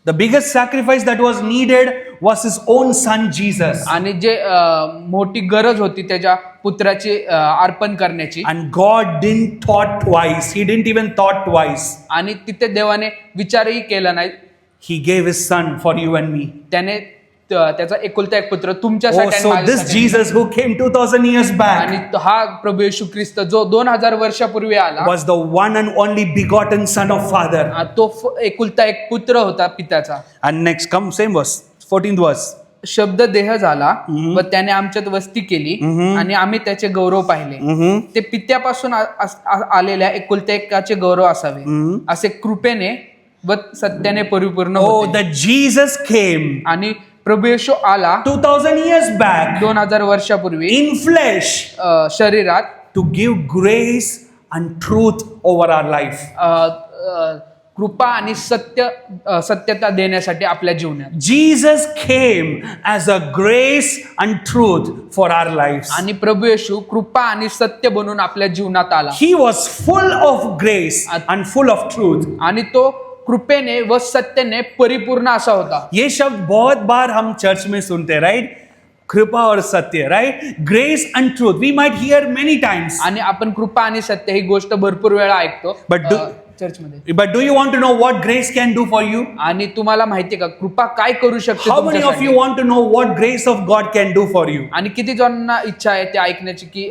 The biggest sacrifice that was needed was his own son Jesus. आणि जे मोठी गरज होती त्याच्या पुत्राची अर्पण करण्याची. And God didn't thought twice. He didn't even thought twice. आणि तिथे देवाने विचारही केला नाही. He gave his son for you and me. त्याने त्याचा एकुलता एक पुत्र तुमच्यासाठी Oh, so this Jesus who came 2000 years back, आणि हा प्रभू येशू ख्रिस्त जो 2000 वर्षापूर्वी आला, was the one and only begotten son of Father. तो एकुलता एक पुत्र होता पित्याचा. And next, come same verse, 14th verse. शब्द देह झाला व त्याने आमच्यात वस्ती केली आणि आम्ही त्याचे गौरव पाहिले. ते पित्यापासून आलेल्या एकुलत्या एकाचे गौरव असावे असे कृपेने व सत्याने परिपूर्ण Oh, होते. that Jesus came आणि प्रभू येशू आला 2000 years back 2000 वर्षापूर्वी in flesh शरीरात to give grace and truth over our life. कृपा आणि सत्यता देण्यासाठी आपल्या जीवनात. Jesus came as a grace and truth for our lives. आणि प्रभू येशू कृपा आणि सत्य बनून आपल्या जीवनात आला. He was full of grace and full of truth. आणि तो कृपेने व सत्यने परिपूर्ण असा होता. ये शब्द बहुत बार हम चर्च में सुनते हैं, राइट? कृपा और सत्य, right? Grace and truth we might hear many times. आणि आपण कृपा आणि सत्य ही गोष्ट भरपूर वेळा ऐकतो चर्चमध्ये. But do you want to know what grace can do for you? आणि तुम्हाला माहिती का कृपा काय करू शकते How many of you want to know what grace of God can do for you? आणि किती जणांना इच्छा आहे ते ऐकण्याची की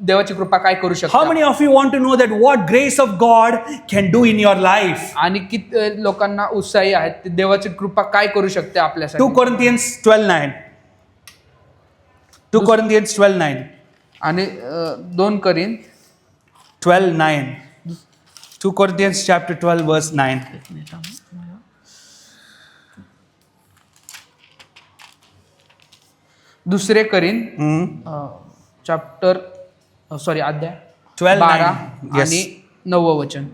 देवाची कृपा काय करू शकते. How many of you want to know that what grace of God can do in your life? आणि किती लोकांना उत्साही आहेत देवाची कृपा काय करू शकते आपल्यासाठी. 2 Corinthians 12:9. 2 Corinthians 12:9. आणि 2 Corinthians 12:9. 2 Corinthians chapter 12 verse 9. दुसरे चॅप्टर अध्याय 12 आणि 9 वचन.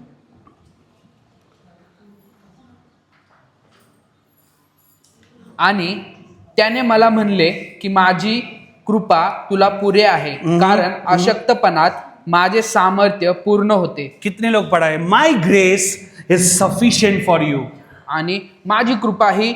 आणि त्याने मला म्हणले की माझी कृपा तुला पुरे आहे, कारण अशक्तपणात माझे सामर्थ्य पूर्ण होते. कितने लोग पढ़ा है? माई grace is sufficient for you. आणि माझी कृपा ही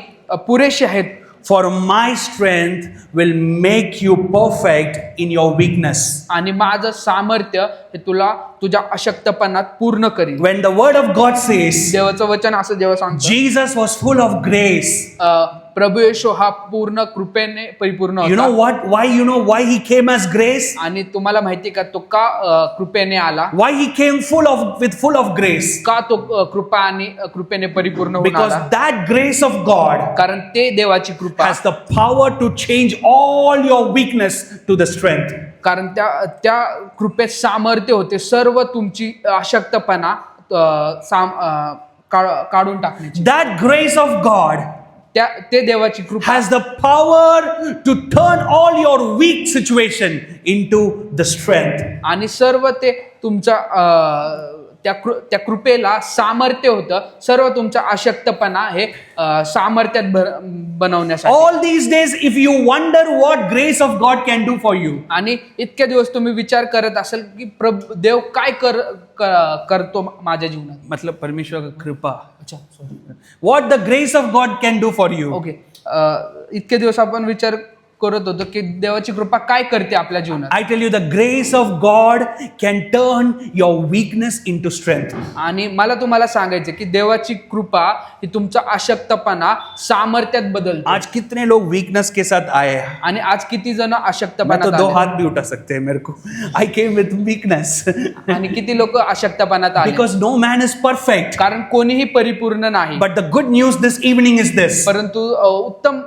पुरेशी आहे. For my strength will make you perfect in your weakness. आणि माझं सामर्थ्य हे तुला तुझ्या अशक्तपणात पूर्ण करील. When the word of God says देवाचं वचन असं जेव्हा सांगतं, Jesus was full of grace. प्रभू येशू हा पूर्ण कृपेने परिपूर्ण You know होता. what? You know why he came as grace? आणि तुम्हाला माहिती का तो का कृपेने आला? Why he came full of grace? का तो कृपा आणि कृपेने परिपूर्ण होऊन Because आला? that grace of God कारण ते देवाची कृपा, has the power to change all your weakness to the strength. कारण त्या कृपेत सामर्थ्य होते सर्व तुमची अशक्तपणा काढून टाकण्याची. That grace of God ते देवाची कृपा has the power to turn all your weak situation into the strength. आणि सर्व ते तुमच्या त्या कृपेला सामर्थ्य होतं सर्व तुमचा अशक्तपणा हे सामर्थ्यात बनवण्यासाठी. All these days, if you wonder what grace of God can do for you, आणि इतके दिवस तुम्ही विचार करत असाल की देव काय करतो माझ्या जीवनात. मतलब परमेश्वर का कृपा. अच्छा, What the grace of God can do for you. Okay. इतके दिवस आपण विचार करत होतो की देवाची कृपा काय करते आपल्या जीवनात. I tell you, the grace of God can turn your weakness into strength. आणि मला तुम्हाला सांगायचं की देवाची कृपा ही तुमचा अशक्तपणा सामर्थ्यात बदलते. आज कितने लोग weakness के साथ आए हैं? आणि आज किती जण मैं तो अशक्तपणात 2 आले. हाथ भी उठा सकते हैं मेरे को. I came with weakness. आणि किती लोक अशक्तपणात आले. Because no man is perfect. कारण कोणीही परिपूर्ण नाही. But the good news this evening is this. परंतु उत्तम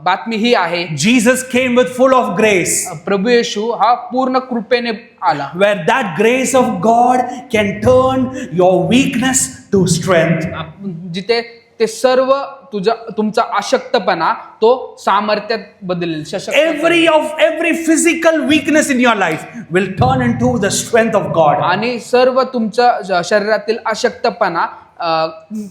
बातमी ही आहे, Jesus came with full of grace. प्रभू येशू हा पूर्ण कृपेने आला. Where that grace of God can turn your weakness to strength. जिथे ते सर्व तुमचा अशक्तपणा तो सामर्थ्यात बदलेल. Every physical weakness in your life will turn into the strength of God. आणि सर्व तुमच्या शरीरातील अशक्तपणा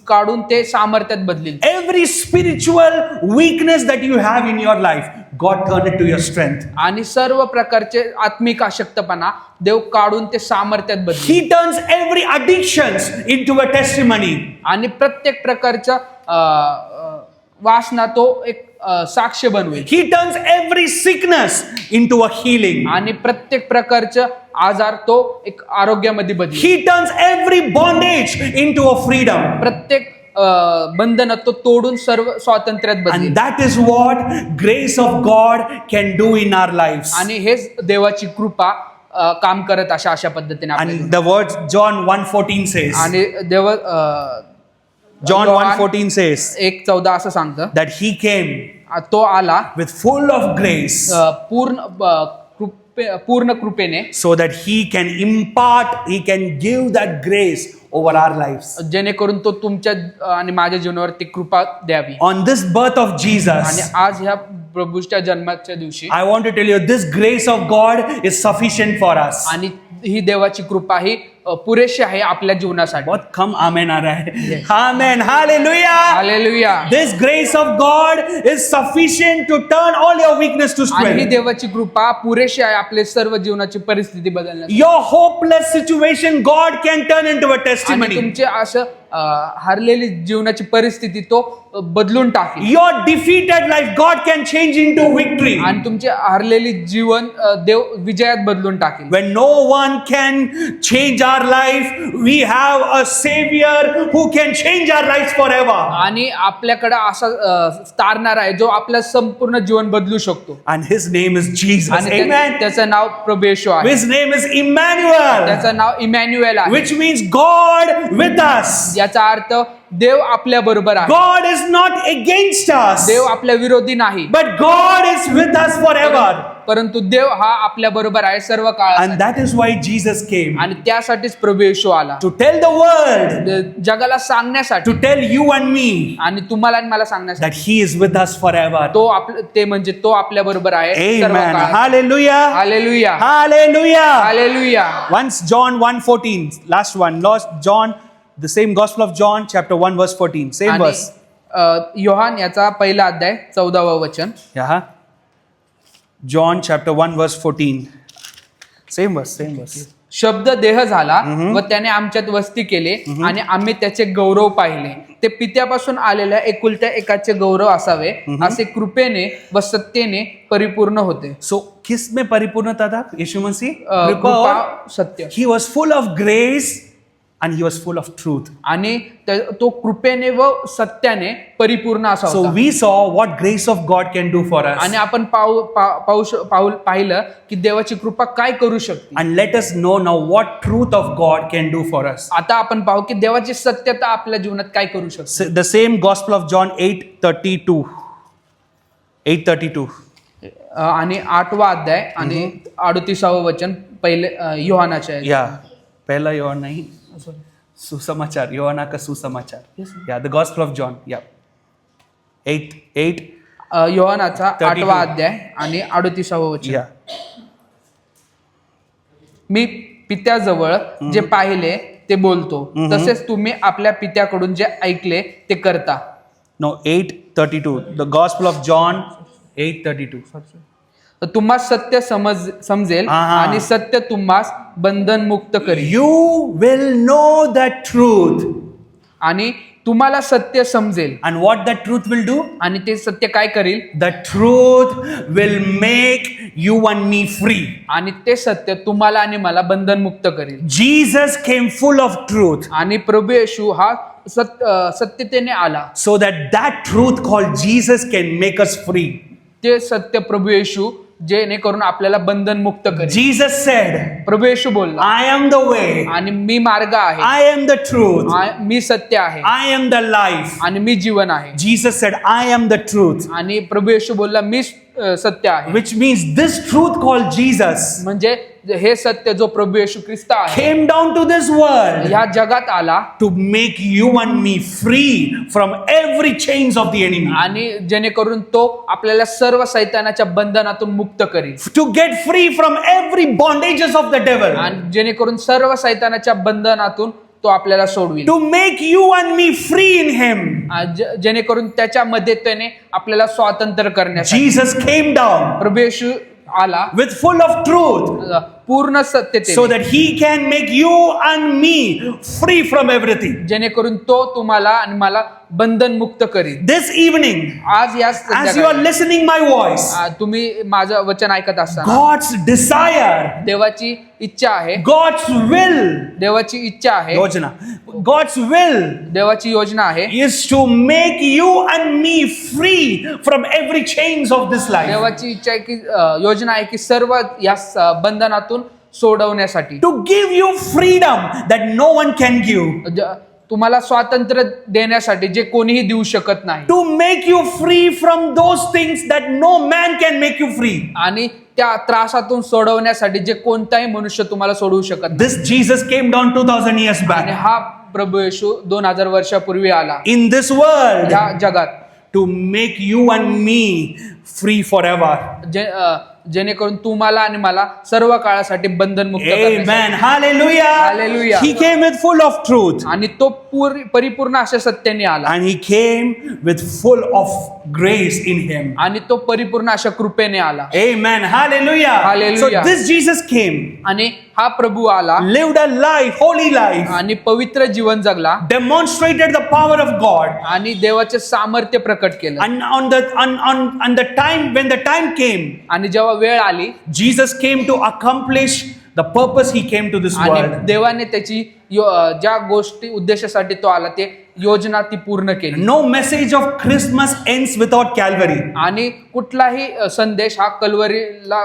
काढून ते सामर्थ्यात बदलेल. Every spiritual weakness that you have in your life, God turn it to your strength. आणि सर्व प्रकारचे आत्मिक अशक्तपणा देव काढून ते सामर्थ्यात बदलेल. He turns every addictions into a testimony. आणि प्रत्येक प्रकारच्या वासना तो एक साक्ष्य बनवेल. He turns every sickness into a healing. आणि प्रत्येक प्रकारचा आजार तो एक आरोग्यामध्ये बदलेल. He turns every bondage into a freedom. प्रत्येक बंधन तो तोडून सर्व स्वातंत्र्यात बदलेल. And that is what grace of God can do in our lives. आणि हेच देवाची कृपा काम करत अशा पद्धतीने आपल्या And the words John 1:14 says. आणि देव John 1:14 says 1:14 असं सांगतं, that he came तो आला with full of grace पूर्ण कृपेने, so that he can give that grace over our lives. जेणेकरून तो तुमच्या आणि माझ्या जीवनावर ती कृपा द्यावी. On this birth of आणि Jesus, आज ह्या प्रभूच्या जन्माच्या दिवशी I want to tell you, this grace of God is sufficient for us. आणि ही देवाची कृपा ही पुरेशी आहे आपल्या जीवनासाठी. बहुत कम आमेन आ रहा है. Amen. Hallelujah. Hallelujah. This grace of God is sufficient to turn all your weakness to आणि ही strength. देवाची कृपा पुरेशी आहे आपले सर्व जीवनाची परिस्थिती बदलण्यासाठी. Your hopeless situation, God can turn into a आणि testimony. तुमचे असं हरलेली जीवनाची परिस्थिती तो बदलून टाकेल. Your defeated life, God can change into victory. आणि तुमचे हरलेली जीवन देव विजयात बदलून टाकेल. When no one can change our life, we have a Savior who can change our lives forever. आणि आपल्याकडे असा तारणार आहे जो आपलं संपूर्ण जीवन बदलू शकतो. And His name is Jesus. आणि Amen. त्याचं नाव प्रभू येशू आहे. His name is Emmanuel, त्याचं नाव इमॅन्युएल आहे. which means God with us. याचा अर्थ देव आपल्या बरोबर आहे. God is not against us, देव आपल्या विरोधी नाही, but God is with us forever. परंतु देव हा आपल्या बरोबर आहे सर्व काळ. And that is why Jesus came, आणि त्यासाठीच प्रभू येशू आला. to tell the world, जगाला सांगण्यासाठी to tell you and me, आणि तुम्हाला आणि मला सांगण्यासाठी that He is with us forever. ते म्हणजे तो आपल्या बरोबर आहे सर्व Amen. काळ. Hallelujah. Hallelujah. Hallelujah. Hallelujah. Once John 1:14, last one, John, the same Gospel of John, chapter 1, verse 14, same आणि verse. योहान याचा पहिला अध्याय 14वा वचन. Yeah. John chapter 1 verse 14. Same verse. शब्द देह झाला व त्याने आमच्यात वस्ती केली आणि आम्ही त्याचे गौरव पाहिले. ते पित्यापासून आलेल्या एकुलत्या एकाचे गौरव असावे असे कृपेने व सत्तेने परिपूर्ण होते. So किस में परिपूर्णता था? यीशु मसीह कृपा सत्य. He was full of grace and he was full of truth. आणि तो कृपेने व सत्याने परिपूर्ण असा So होता. we saw what grace of God can do for us. आणि आपण पाहिलं की देवाची कृपा काय करू शकते. And let us know now what truth of God can do for us. आता आपण पाहू की देवाची सत्यता आपल्या जीवनात काय करू शकते. The same Gospel of John 8:32. 8:32. आणि 8वा अध्याय आणि 38वा वचन पहिले योहानाचे आहे. Yeah. पहला योहान नहीं, सुसमाचार, योहाना का सुसमाचार. Yeah, the Gospel of John. Yeah. 8. योहानाचा 32. 8वा अध्याय आणि 38वा वचन. Yeah. मी पित्याजवळ जे पाहिले ते बोलतो तसेच तुम्ही आपल्या पित्याकडून जे ऐकले ते करता. No, 8:32. The Gospel of John 8:32. तुम्हा सत्य समजेल आणि सत्य तुम्हास बंधन मुक्त करेल. You will know that truth. आणि तुम्हाला सत्य समजेल. And what that truth will do? आणि ते सत्य काय करेल? The truth will make you and me free. आणि ते सत्य तुम्हाला आणि मला बंधन मुक्त करेल. Jesus came full of truth. आणि प्रभू येशू हा सत्यतेने आला. So that truth called Jesus can make us free. ते सत्य प्रभू येशू जेणेकरून आपल्याला बंधन मुक्त करेल. Jesus said, प्रभू येशू बोलला, I am the way. आणि मी मार्ग आहे. I am the truth. मी सत्य आहे. I am the life. आणि मी जीवन आहे. Jesus said, I am the truth. आणि प्रभू येशू बोलला मी सत्य आहे. Which means this truth called Jesus म्हणजे हे सत्य जो प्रभू येशू ख्रिस्त आहे came down to this world ह्या जगात आला to make you and me free from every chains of the enemy. आणि जेणेकरून तो आपल्याला सर्व सैतानाच्या बंधनातून मुक्त करेल. To get free from every bondages of the devil. आणि जेणेकरून सर्व सैतानाच्या बंधनातून तो आपल्याला सोडविल. To make you and me free in him. जेणेकरून त्याच्यामध्ये त्याने आपल्याला स्वातंत्र्य करण्यासाठी Jesus came down प्रभू येशू आला with full of truth पूर्ण सत्यते, so that he can make you and me free from everything. जेणेकरून तो तुम्हाला आणि मला बंधन मुक्त करेल. This evening, आज या as you are listening my voice, तुम्ही माझं वचन ऐकत असताना God's desire, देवाची इच्छा आहे, God's will, देवाची इच्छा आहे, Yojana, God's will देवाची योजना आहे, is to make you and me free from every chains of this life. देवाची इच्छा आहे की योजना आहे की सर्व या बंधनातून सोडवण्यासाठी, To give you freedom that no one can give. तुम्हाला स्वातंत्र्य देण्यासाठी जे कोणीही देऊ शकत नाही. To make you free from those things that no man can make you free. आणि त्या त्रासातून सोडवण्यासाठी जे कोणताही मनुष्य तुम्हाला सोडवू शकत नाही. This Jesus came down 2000 years आणि back हा प्रभू येशू 2000 वर्षापूर्वी आला in this world या जगात to make you and me free forever. जेणेकरून तुम्हाला आणि मला सर्व काळासाठी बंधन मुक्त करण्यासाठी. Amen. Hallelujah. Hallelujah. He came with full of truth. आणि तो परिपूर्ण अशा सत्याने आला. And he came with full of grace in him. आणि तो परिपूर्ण अशा कृपेने आला. Amen. Hallelujah. Hallelujah. So this Jesus came, आणि हा प्रभू आला lived a life, holy life, आणि पवित्र जीवन जगला demonstrated the power of God. आणि देवाचे सामर्थ्य प्रकट केलं. And on the time, when the time came, आणि जेव्हा वेळ आली, Jesus came to accomplish the purpose he came to this आणि world. देवाने त्याची ज्या गोष्टी उद्देशासाठी तो आला ते योजना ती पूर्ण केली. No message of Christmas ends without Calvary. आणि कुठलाही संदेश हा कल्वरीला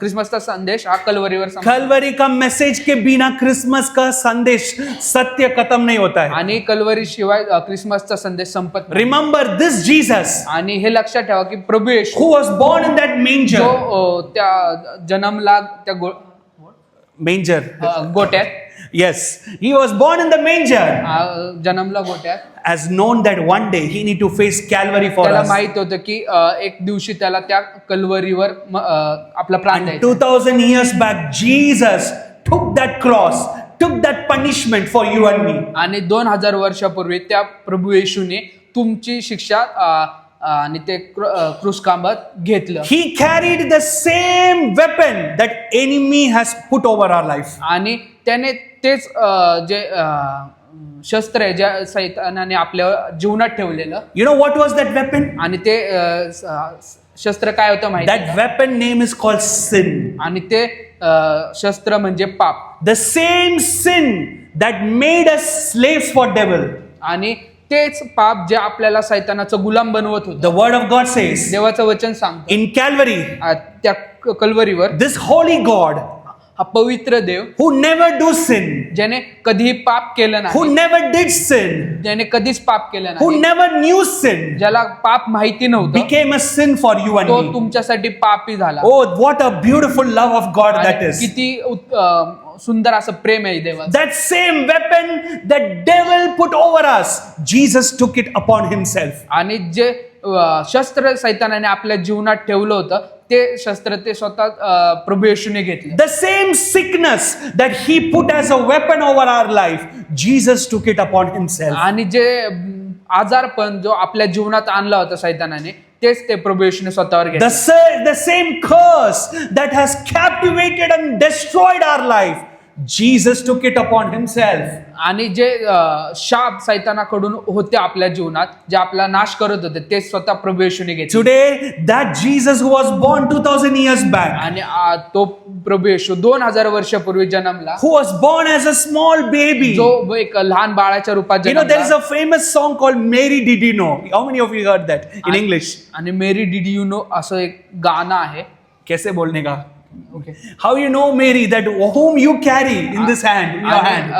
क्रिसमसचा संदेश हा कल्वरीवर कल्वरी का मैसेज के बिना क्रिसमस का संदेश सत्य खत्म नहीं होता है. आणि कल्वरी शिवाय क्रिसमसचा संदेश संपत नाही. Remember this Jesus आणि हे लक्षात ठेवा की प्रभू येशू who was born in that manger. जो त्या जन्मला त्या Manger. गोट्यात, Yes, he was born in the manger. जन्मला गोट्यात, Has known that one day he need to face Calvary for त्याला us. माहित होतं की एक दिवशी त्याला त्या कल्वरीवर आपला प्राण And द्यायचा. 2000 years back, Jesus took that cross, took that punishment for you and me. आणि 2000 वर्षापूर्वी त्या प्रभू येशूने तुमची शिक्षा आणि ते क्रूसखांबात घेतलं. He carried the same weapon that enemy has put over our life. आणि त्याने तेच जे शस्त्र आहे ज्या सैतानाने आपल्या जीवनात ठेवलेलं. You know what was that weapon? आणि ते शस्त्र काय होतं माहिती That weapon name is called sin. आणि ते शस्त्र म्हणजे पाप. The same sin that made us slaves for devil. आणि तेच पाप जे आपल्याला सैतानाचं गुलाम बनवत होतं. The word of God says देवाचं वचन सांगतं in Calvary, त्या कल्वरीवर this holy God हा पवित्र देव who never do sin, ज्याने कधीही पाप केलं who नाही, never did sin, ज्याने कधीच पाप केलं who नाही, never knew sin, ज्याला पाप माहिती नव्हतं, became a sin for you and तो me. तुमच्यासाठी पापी झाला. Oh, what a beautiful love of God that आणि is. किती सुंदर असं प्रेम आहे देवाचं. That same weapon that devil put over us, Jesus took it upon himself. आणि जे शस्त्र सैतानाने आपल्या जीवनात ठेवलं होतं ते शस्त्र ते स्वतः प्रभू येशूने घेतले. The same sickness that he put as a weapon over our life, Jesus took it upon himself. आणि जे आजारपण जो आपल्या जीवनात आणला होता सैतानाने तेच ते प्रभू येशूने स्वतःवर घेतलं. The same curse that has captivated and destroyed our life, Jesus took it upon himself. आणि जे शाप सैतानाकडून होते आपल्या जीवनात जे आपला नाश करत होते ते स्वतः प्रभू येशूने घेतले. Today, that Jesus who was born 2000 years back, आणि तो प्रभू येशू 2000 वर्षापूर्वी जन्मला, who was born as a small baby. जो एक लहान बाळाच्या रूपात You know, there is जन्मला. a famous song called Mary Did You Know? How many of you heard that in English? आणि मेरी डिड यू नो असं एक गाणं आहे. कैसे बोलने का? Okay. How you know, Mary, that whom you carry in this hand, in your hand,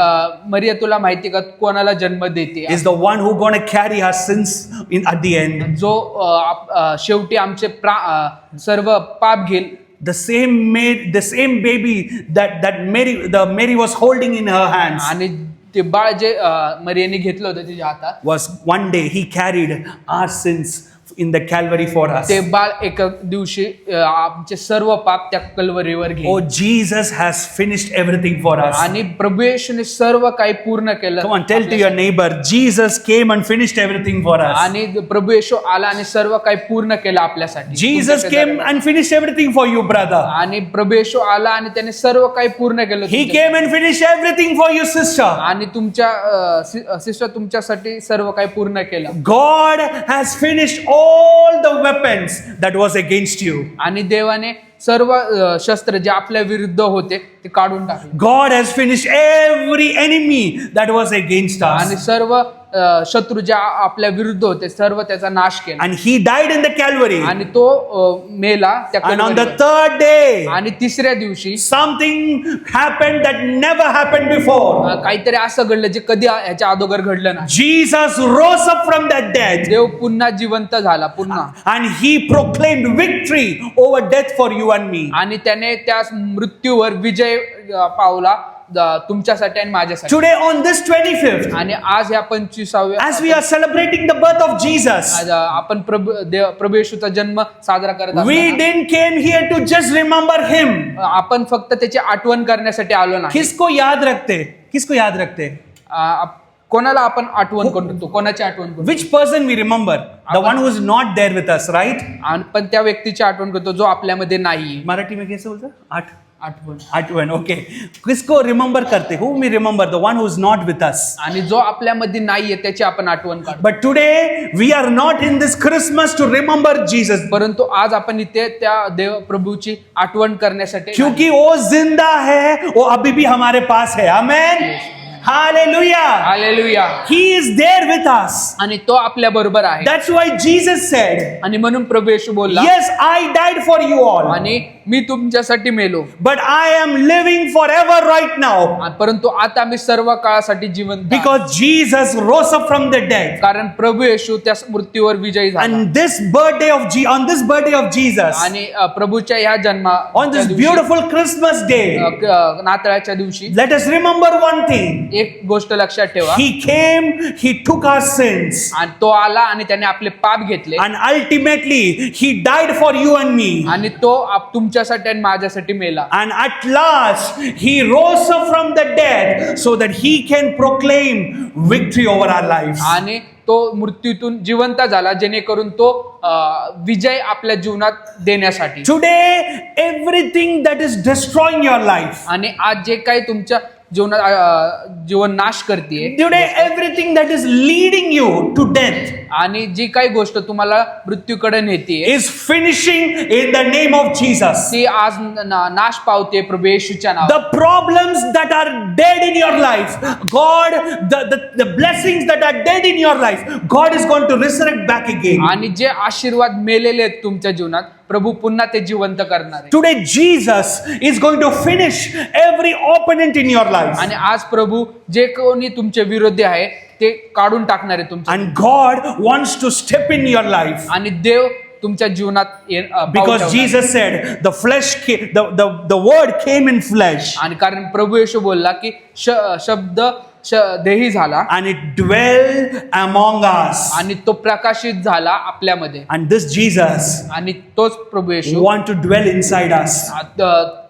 मरिया तुला माहिती का कोणाला जन्म देते? is the one who gonna carry her sins at the end. जो शेवटी आमचे सर्व पाप घेईल. The same baby that Mary was holding in her hands आणि ते बाळ जे मरियाने घेतलं होतं तिच्या हातात was one day he carried our sins in the Calvary for us. ते बाळ एका दिवशी आमचे सर्व पाप त्या कल्वरीवर घेतले. Oh, Jesus has finished everything for us. आणि प्रभू येशूने सर्व काही पूर्ण केलं. Come on, tell to your neighbor, Jesus came and finished everything for us. आणि प्रभू येशू आला आणि सर्व काही पूर्ण केलं आपल्यासाठी. Jesus came and finished everything for you, brother. आणि प्रभू येशू आला आणि त्याने सर्व काही पूर्ण केलं. He came and finished everything for you, sister. आणि तुमच्या सिस्टर तुमच्यासाठी सर्व काही पूर्ण केलं. God has finished all the weapons that was against you. आणि देवाने सर्व शस्त्र जे आपल्या विरुद्ध होते ते काढून टाकले. God has finished every enemy that was against आणि us. सर्व शत्रू जे आपल्या विरुद्ध होते सर्व त्याचा नाश केला. And he died in the Calvary. आणि तो मेला त्या And on the कल्वरीवर. third day, आणि तिसऱ्या दिवशी something happened that never happened before. काहीतरी असं घडलं जे कधी ह्याच्या अगोदर घडलं नाही. Jesus rose up from the dead. देव पुन्हा जिवंत झाला पुन्हा. And he proclaimed victory over death for you and me. आणि त्याने त्या मृत्यूवर विजय पावला तुमच्यासाठी आणि माझ्यासाठी. Today on this 25th, आणि आज या 25व्या as we are celebrating the birth of Jesus, आज आपण प्रभू येशूचा जन्म साजरा करत we असताना didn't came here to just remember him. आपण फक्त त्याची आठवण करण्यासाठी आलो नाही. किसको याद रखते? किसको याद रखते? कोणाला आपण आठवण करतो? कोणाची आठवण करतो? Which person we remember? The one who is not there with us, right? पण त्या व्यक्तीची आठवण करतो जो आपल्यामध्ये नाही. मराठी में कैसे बोलते? आठवण. आठवण. Okay. किसको रिमेंबर करते? Whom we remember? The one who is not with us. आणि जो आपल्यामध्ये नाहीये त्याची आपण आठवण काढतो. But today we are not in this Christmas to remember Jesus. परंतु आज आपण इथे त्या देव प्रभूची आठवण करण्यासाठी क्योंकि वो जिंदा है, वो अभी भी हमारे पास है. Amen. Hallelujah. Hallelujah. He is there with us. आणि तो आपल्या बरोबर आहे. That's why Jesus said, आणि म्हणून प्रभू येशू बोलला, yes, I died for you all, आणि मी तुमच्यासाठी मेलो, but I am living forever right now. परंतु आता मी सर्व काळासाठी जिवंत आहे. Because Jesus rose up from the dead. कारण प्रभू येशू त्या मृत्यूवर विजयी झाला. And on this birthday of Jesus, आणि प्रभूच्या या जन्मा on this beautiful Christmas day, नाताळाच्या दिवशी let us remember one thing. एक गोष्ट लक्षात ठेवा. He came, he took our sins, आणि तो आला आणि त्याने आपले पाप घेतले, and ultimately he died for you and me. आणि तो तुमच्यासाठी आणि माझ्यासाठी मेला. And at last he rose up from the dead so that he can proclaim victory over our lives. आणि तो मृत्यूतून जिवंत झाला, जेणेकरून तो विजय आपल्या जीवनात देण्यासाठी. Today, everything that is destroying your life, आणि आज जे काही तुमच्या जीवनात जीवन नाश करते, today, everything that is leading you to death आणि जी काही गोष्ट तुम्हाला मृत्यूकडे नेते, is finishing in the name of Jesus. ती आज नाश पावते प्रभू येशूच्या नावात. The problems that are dead in your life, God, the blessings that are dead in your life, God is going to resurrect back again. आणि जे आशीर्वाद मेलेले आहेत तुमच्या जीवनात, प्रभू पुन्हा ते जिवंत करणार आहे. Today, Jesus is going to finish every opponent in your life. आणि आज प्रभू जे कोणी तुमचे विरोधी आहे ते काढून टाकणार आहे तुमच्या. And God wants to step in your life. आणि देव तुमच्या जीवनात पाऊल Because ठेवणार. Jesus said, the flesh came, the word came in flesh. आणि कारण प्रभू येशू बोलला की शब्द देही झाला And it dwelled among us. आणि तो प्रकाशित झाला आपल्यामध्ये. And this Jesus आणि तोच प्रभू येशू want to dwell inside us.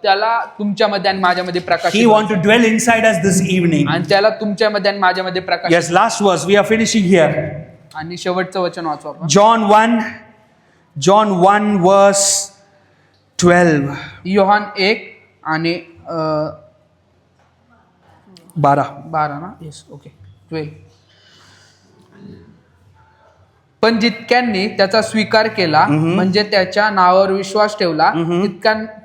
त्याला तुमच्यामध्ये आणि माझ्यामध्ये He प्रकाशित want to dwell inside us this evening. आणि त्याला तुमच्यामध्ये आणि माझ्यामध्ये प्रकाशित. Yes, last verse. We are finishing here. आणि शेवटचं वचन वाचू आपण. John 1 verse 12. योहान 1 आणि 12 ना. Yes, okay. 12. पण जितक्यांनी त्याचा स्वीकार केला, म्हणजे त्याच्या नावावर विश्वास ठेवला,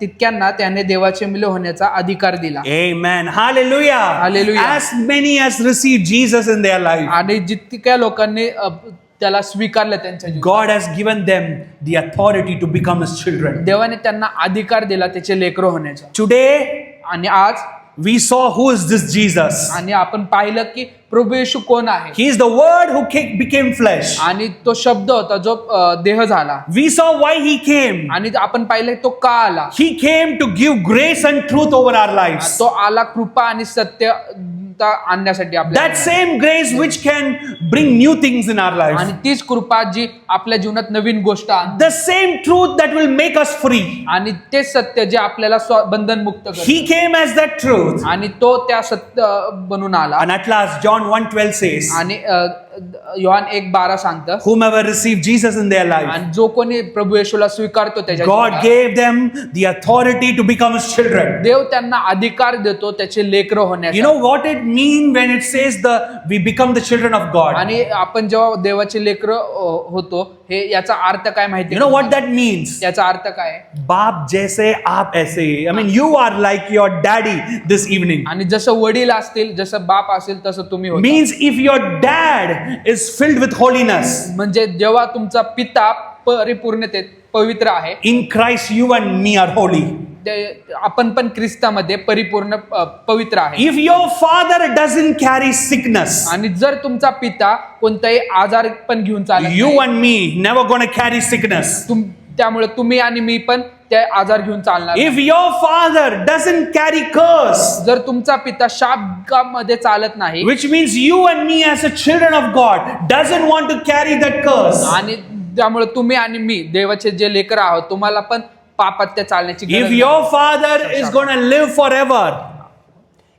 तितक्यांना त्याने देवाचे मुले होण्याचा अधिकार दिला. Amen. Hallelujah. Hallelujah. As many as received Jesus in their life, आणि जितक्या लोकांनी त्याला स्वीकारलं त्यांच्या जीवनात, God has given them the authority to become His children. देवाने त्यांना अधिकार दिला त्याचे लेकरं होण्याचा. Today, आणि आज we saw who is this Jesus. आणि आपण पाहिलं की प्रभू येशू कोण आहे. He is the Word who became flesh. आणि तो शब्द होता जो देह झाला. We saw why He came. आणि आपण पाहिलं तो का आला. He came to give grace and truth over our lives. तो आला कृपा आणि सत्य आणण्यासाठी आपल्याला. That same grace which can bring new things in our lives. आणि तीच कृपा जी आपल्या जीवनात नवीन गोष्ट आणते. The same truth that will make us free. आणि तेच सत्य जे आपल्याला बंधन मुक्त करते. He came as that truth. आणि तो त्या सत्य बनून आला. And at last, John 1:12 says, आणि योहान 1:12 सांगतं, whomever received Jesus in their life, आणि जो कोणी प्रभू येशूला स्वीकारतो त्याच्या God जीवनात, gave them the authority to become His children. देव त्यांना अधिकार देतो त्याचे लेकरं You होण्याचा. know what it means when it says we become the children of God? आणि आपण जेव्हा देवाचे लेकरं होतो, हे याचा अर्थ काय माहिती? You know what that means? याचा अर्थ काय आहे? बाप जैसे आप ऐसे. I mean, you are like your daddy this evening. आणि जसं वडील असतील, जसं बाप असेल, तसं तुम्ही होता. Means if your dad is filled with holiness, म्हणजे जेव्हा तुमचा पिता परिपूर्णतेत पवित्र आहे, in Christ you and me are holy. आपण पण ख्रिस्तामध्ये परिपूर्ण पवित्र आहे. If your father doesn't carry sickness, आणि जर तुमचा पिता कोणताही आजार पण घेऊन चालत you नाही, and me never gonna carry sickness. त्यामुळे तुम्ही आणि मी पण ते आजार घेऊन चालणार. If your father doesn't carry curse, जर तुमचा पिता शापामध्ये चालत नाही, which means you and me as a children of God doesn't want to carry that curse. आणि त्यामुळे तुम्ही आणि मी देवाचे जे लेकर आहोत, तुम्हाला पण पापात त्या चालण्याची गरज If नाही. your father is gonna live forever,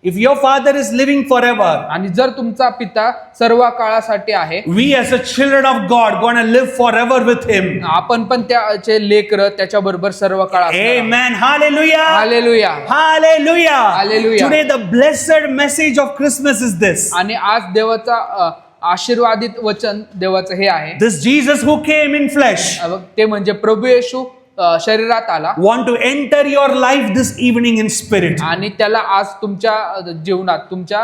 if your father is living forever, आणि जर तुमचा पिता सर्व काळासाठी आहे, we as a children of God gonna live forever with Him. आपण पण त्याचे लेकर त्याच्या बरोबर सर्व काळ. Amen. Hallelujah. Hallelujah. Hallelujah. Hallelujah. Today the blessed message of Christmas is this. आणि आज देवाचा आशीर्वादित वचन देवाचं हे आहे, This Jesus who came in flesh ते म्हणजे प्रभू येशू शरीरात आला, want to enter your life this evening in spirit. आणि त्याला आज तुमच्या जीवनात तुमच्या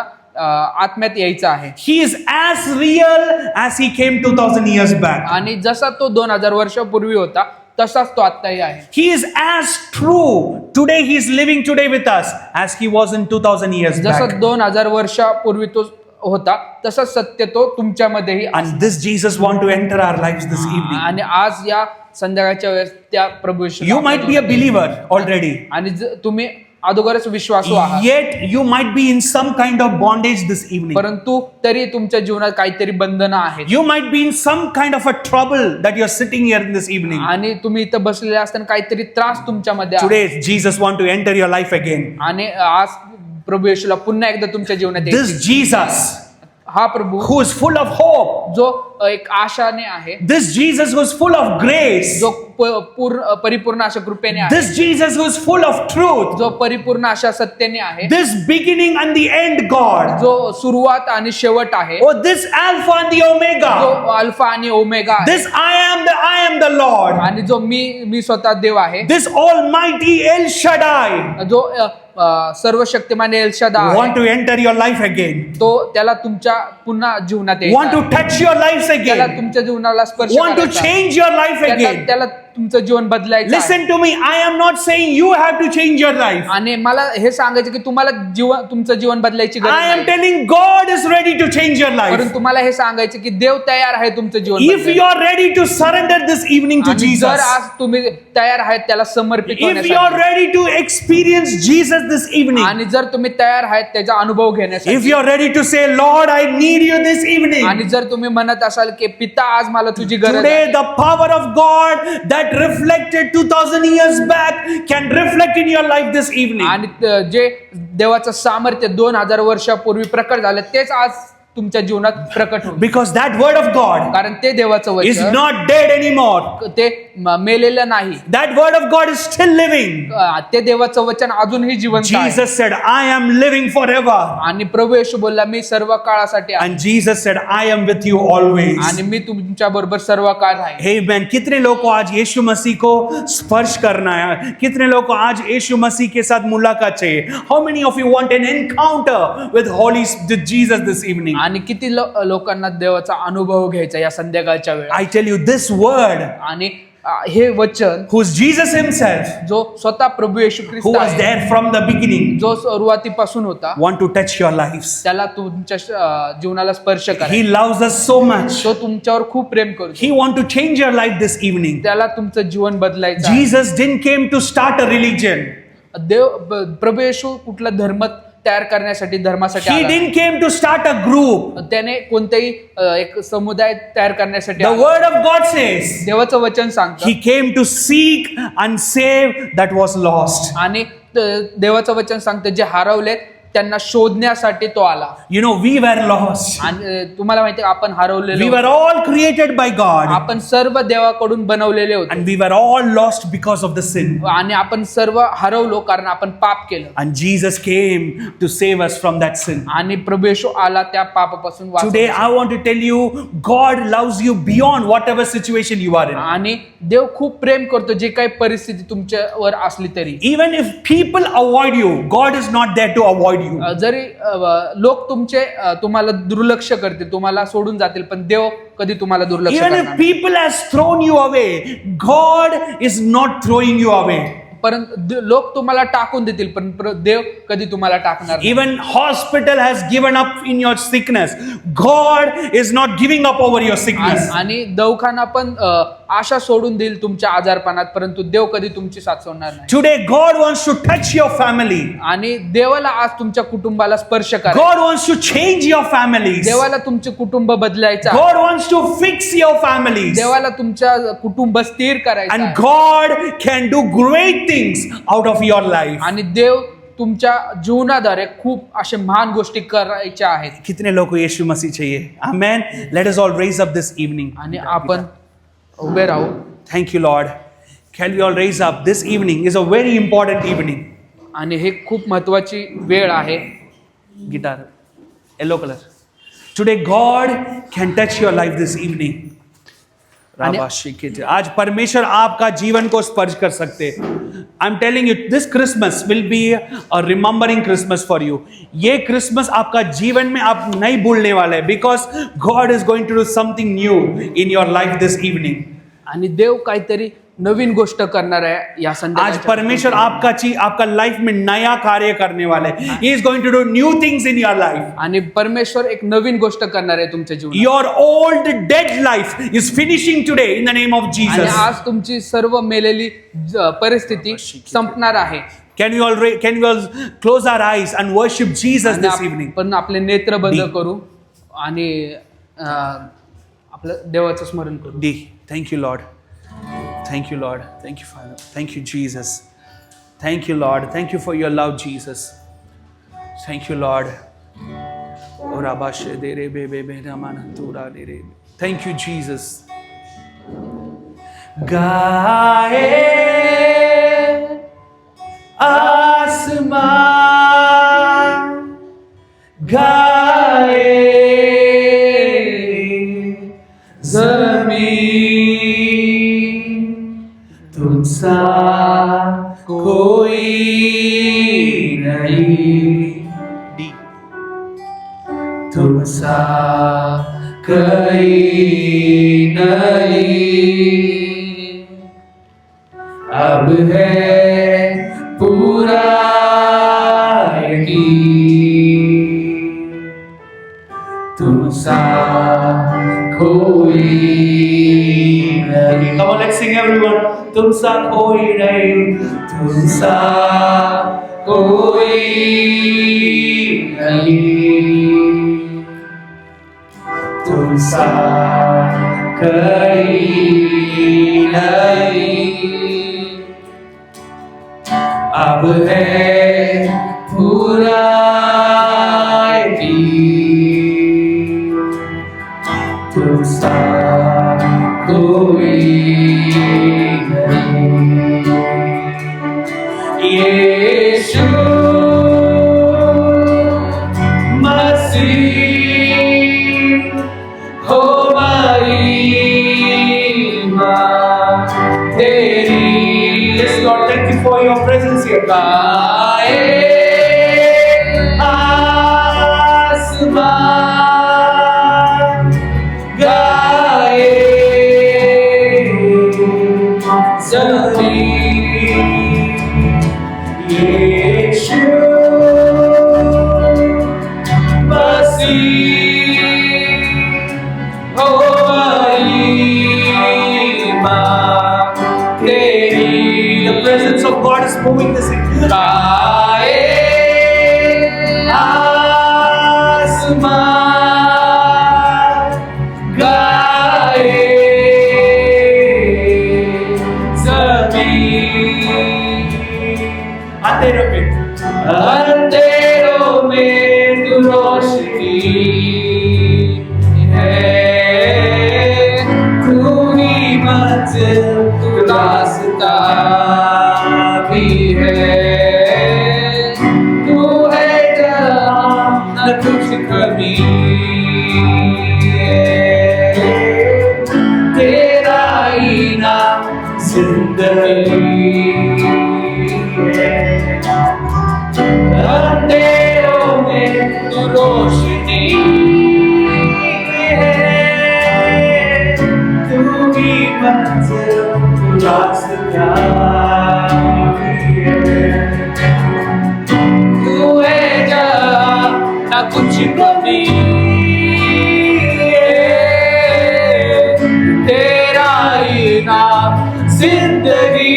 आत्म्यात यायचं आहे. He is as real as He came 2000 years back. आणि जसा तो 2000 वर्षापूर्वी होता, तसाच तो आत्ताही आहे. He is as true today. He is living today with us as He was in 2000 years जसं back. 2000 वर्षापूर्वी तो होता, तसंच सत्य तो तुमच्यामध्येही. And this Jesus want to enter our lives this evening. आणि आज या संध्याकाळच्या वेळेस त्या प्रभू येशू, You might be a believer already. आणि तुम्ही अगोदरच विश्वासू आहात, Yet you might be in some kind of bondage this evening. परंतु तरी तुमच्या जीवनात काहीतरी बंधनं आहेत. You might be in some kind of a trouble that you're sitting here in this evening. आणि तुम्ही इथं बसलेले असताना काहीतरी त्रास तुमच्यामध्ये आहे. Today Jesus want to enter your life again. आणि आज प्रभू येशूला पुन्हा एकदा तुमच्या जीवनात This Jesus हा प्रभू who is full of hope, जो एक आशाने आहे, This Jesus who's full of grace. जो परिपूर्ण अशा कृपेने आहे, This Jesus who's full of truth. जो परिपूर्ण अशा सत्याने आहे, This beginning and the end God. जो सुरुवात आणि शेवट आहे, Oh, this Alpha and the जो Omega. अल्फा आणि ओमेगा आहे, This I am the Lord. आणि जो मी स्वतः देव आहे, This Almighty El Shaddai. जो सर्वशक्तिमान L शद्दाय Want to enter your life again. तो त्याला तुमच्या पुन्हा जीवनात Want to यायचा आहे. touch your lives त्याला again. तुमच्या जीवनाला स्पर्श Want to करायचा आहे. change your life त्याला again. त्याला तुमचं जीवन बदलायचं आहे. Listen to me. I am not saying you have to change your life. आणि मला हे सांगायचं की तुम्हाला तुमचं जीवन बदलायची गरज I am नाही, telling God is ready to change your life. परंतु तुम्हाला हे सांगायचं की देव तयार आहे तुमचं जीवन If बदलायला. you are ready to surrender this evening to आणि Jesus, जर आज तुम्ही तयार आहेत त्याला समर्पित if you are होण्यासाठी, ready to experience Jesus this evening, आणि जर तुम्ही तयार आहेत त्याचा अनुभव if घेण्यासाठी, you are ready to say, Lord, I need you this evening, आणि जर तुम्ही म्हणत असाल की पिता आज मला तुझी गरज today आहे, the power of God that reflected 2000 years back can reflect in your life this evening. आणि जे देवाचं सामर्थ्य 2000 वर्षापूर्वी प्रकट झालं तेच आज तुमच्या जीवनात प्रकट होईल, Because that word of God कारण ते देवाचं is वचन not dead anymore. ते मेलेलं नाही, That word of God is still living. ते देवाचं वचन अजूनही जिवंत आहे. Jesus said, I am living forever. आणि प्रभू येशू बोलला मी सर्व काळासाठी आहे, And Jesus said, I am with you always. आणि मी तुमच्या बरोबर सर्व काळ आहे. Amen. कितने लोग को आज यीशु मसीह को स्पर्श करना है? कितने लोग को आज यीशु मसीह के साथ मुलाकात चाहिए? How many of you want an encounter with Jesus this evening? आणि किती लोकांना देवाचा अनुभव घ्यायचा या संध्याकाळच्या वेळेला. I tell you, this word, आणि हे वचन who's Jesus himself, जो स्वतः प्रभू येशू who ख्रिस्त was आहे, there from the beginning, जो सुरुवातीपासून होता, want to touch your lives. त्याला तुमच्या जीवनाला स्पर्श करा. He loves us so much. तो तुमच्यावर खूप प्रेम करतो, He want to change your life this evening. त्याला तुमचं जीवन बदलायचं आहे. Jesus didn't came to start a religion. प्रभू येशू कुठला धर्म तयार करण्यासाठी धर्मासाठी He आला. didn't came to start a group. त्याने कोणतेही एक समुदाय तयार करण्यासाठी The आला. word of God says, देवाचं वचन सांगतं, He came to seek and save that was lost. आणि देवाचं वचन सांगतं जे हरवलेत त्यांना शोधण्यासाठी तो आला. You know, we were lost. आणि तुम्हाला माहिती आहे आपण हरवलेलो We होतो. were all created by God. आपण सर्व देवाकडून बनवलेले होते, And we were all lost because of the sin. आणि आपण सर्व हरवलो कारण आपण पाप केलं. And Jesus came to save us from that sin. आणि प्रभू येशू आला त्या पापापासून Today, वाचवण्यासाठी. I want to tell you, God loves you beyond whatever situation you are in. आणि देव खूप प्रेम करतो जे काही परिस्थिती तुमच्यावर असली तरी. Even if people avoid you, God is not there to avoid you. जरी लोक तुम्हाला दुर्लक्ष करतील, तुम्हाला सोडून जातील, पण देव कधी तुम्हाला दुर्लक्ष Even करणार if नाही. people has thrown you away, God is not throwing you away. परंतु लोक तुम्हाला टाकून देतील पण देव कधी तुम्हाला टाकणार नाही. Even hospital has given up in your sickness. God is not giving up over your sickness. आणि दवाखाना पण आशा सोडून देईल तुमच्या आजारपणात, परंतु देव कधी तुमची साथ सोडणार नाही. Today, God wants to touch your family. आणि देवाला आज तुमच्या कुटुंबाला स्पर्श करा. God wants to change your families. देवाला तुमचे कुटुंब बदलायचं आहे. God wants to fix your families. देवाला तुमच्या कुटुंब स्थिर करायचं And आहे. God can do great things out of your life. आणि देव तुमच्या जीवनाद्वारे खूप अशा महान गोष्टी करायच्या आहेत. कितने लोगों को यीशु मसीह चाहिए? Amen. Let us all raise up this evening. आणि आपण उभे राहू. Thank you, Lord. Can we all raise up? This evening is a very important evening. आणि हे खूप महत्वाची वेळ आहे. Guitar, yellow color. Today, God can touch your life this evening. आज परमेश्वर आपका जीवन को स्पर्श कर सकते. I am telling you, this Christmas will be a remembering Christmas for you. ये क्रिसमस आपका जीवन में आप नहीं भूलने वाले, because God is going to do something new in your life this evening. आणि देव काहीतरी नवीन गोष्ट करणार आहे या आज संध्याकाळच्या. परमेश्वर आपका लाइफ में नया कार्य करने वाले. He is going to do new things in your life. आणि परमेश्वर एक नवीन गोष्ट करणार आहे तुमच्या जीवनात. Your old dead life is finishing today in the name of आणि जीसस. आज तुमची सर्व मेलेली परिस्थिती संपणार आहे. Can we all close our eyes and worship Jesus this evening? पण आपले नेत्र बंद करू आणि आपलं देवाचं स्मरण करू. D. Thank you, Lord. Thank you, Lord. Thank you, Father. Thank you, Jesus. Thank you, Lord. Thank you for your love, Jesus. Thank you, Lord. Ora bashe dere be be be ramana tura dere. Thank you, Jesus. गाए आसमान, गाए जमीन, तुमसा कोई नहीं, तुमसा कोई नहीं, अब है पूरा यकीन, तुमसा कोई नहीं. Come on, let's sing everyone. तुमसा कोई नहीं, तुमसा कोई नहीं, तुमसा कोई नहीं, अब है पूरा यकीन, तुमसा कोई नहीं. यीशु मसीह हो महिमा तेरी. Yes, Lord, thank you for your presence here. गाए आसमान, गाए जमीन, यीशु मसीह हो महिमा तेरी. The presence of God is moving this in. गाए आसमान, गाए जमीन, अंधेरों में तू रोशनी है, तू ही मंजिल, तू रास्ता भी है, तू है जहाँ न कुछ कमी है, तेरा ही नाम जिंदगी है. अंधेरों में तू रोशनी है, तू ही मंजिल, तू रास्ता भी है, तू है जहाँ ना कुछ कमी है, तेरा ही नाम जिंदगी.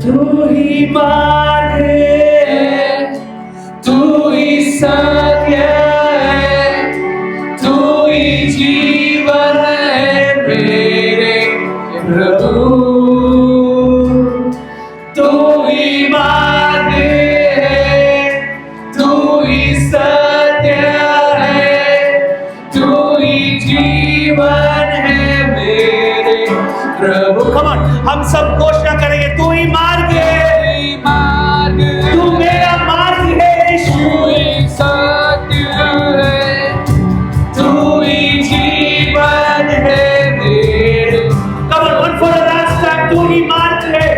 तू ही मार्ग है, तू ही सत्य है, तू ही जीवन है मेरे प्रभु। तू ही मार्ग है, तू ही सत्य है, तू ही हम सब घोषणा करेंगे, तू ही मार्ग है, मार्ग तू मेरा मार्ग है यीशु, तू ही सत्य है, तू ही जीवन है मेरे। Come on, one for the last time, तू ही मार्ग है,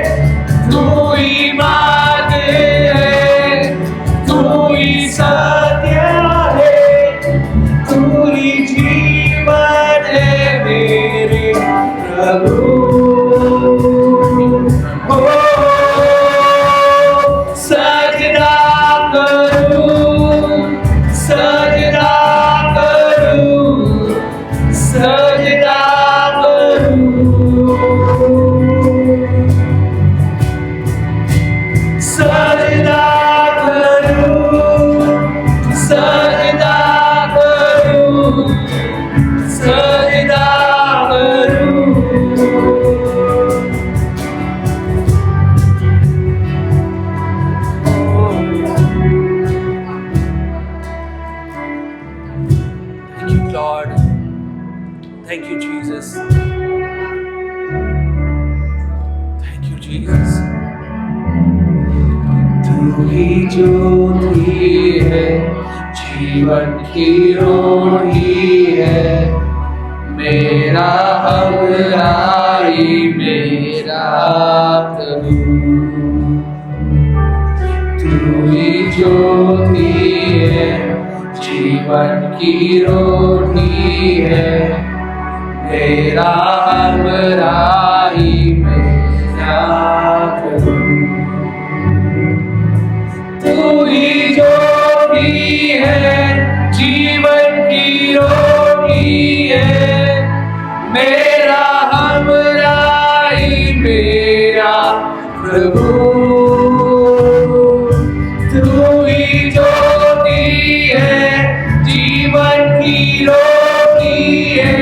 तू ही मार्ग है, तू ही सत्य है, तू ही जीवन है मेरे प्रभु। ओ, सजदा करूं, सजदा करूं, सजदा करूं, सजदा करूं, सजदा करूं, सजदा करूं। Thank you, Lord. Thank you, Jesus. Thank you, Jesus. तू ही ज्योति है, जीवन की रोटी है, मेरा हमराई मेरा प्रभु। तू ही ज्योति है, जीवन की रोटी है, मेरा हमराई मेरा प्रभु। तू ही ज्योति है, जीवन की रोटी है, मेरा हमराई मेरा प्रभु। तू ही ज्योति है, जीवन की रोटी है,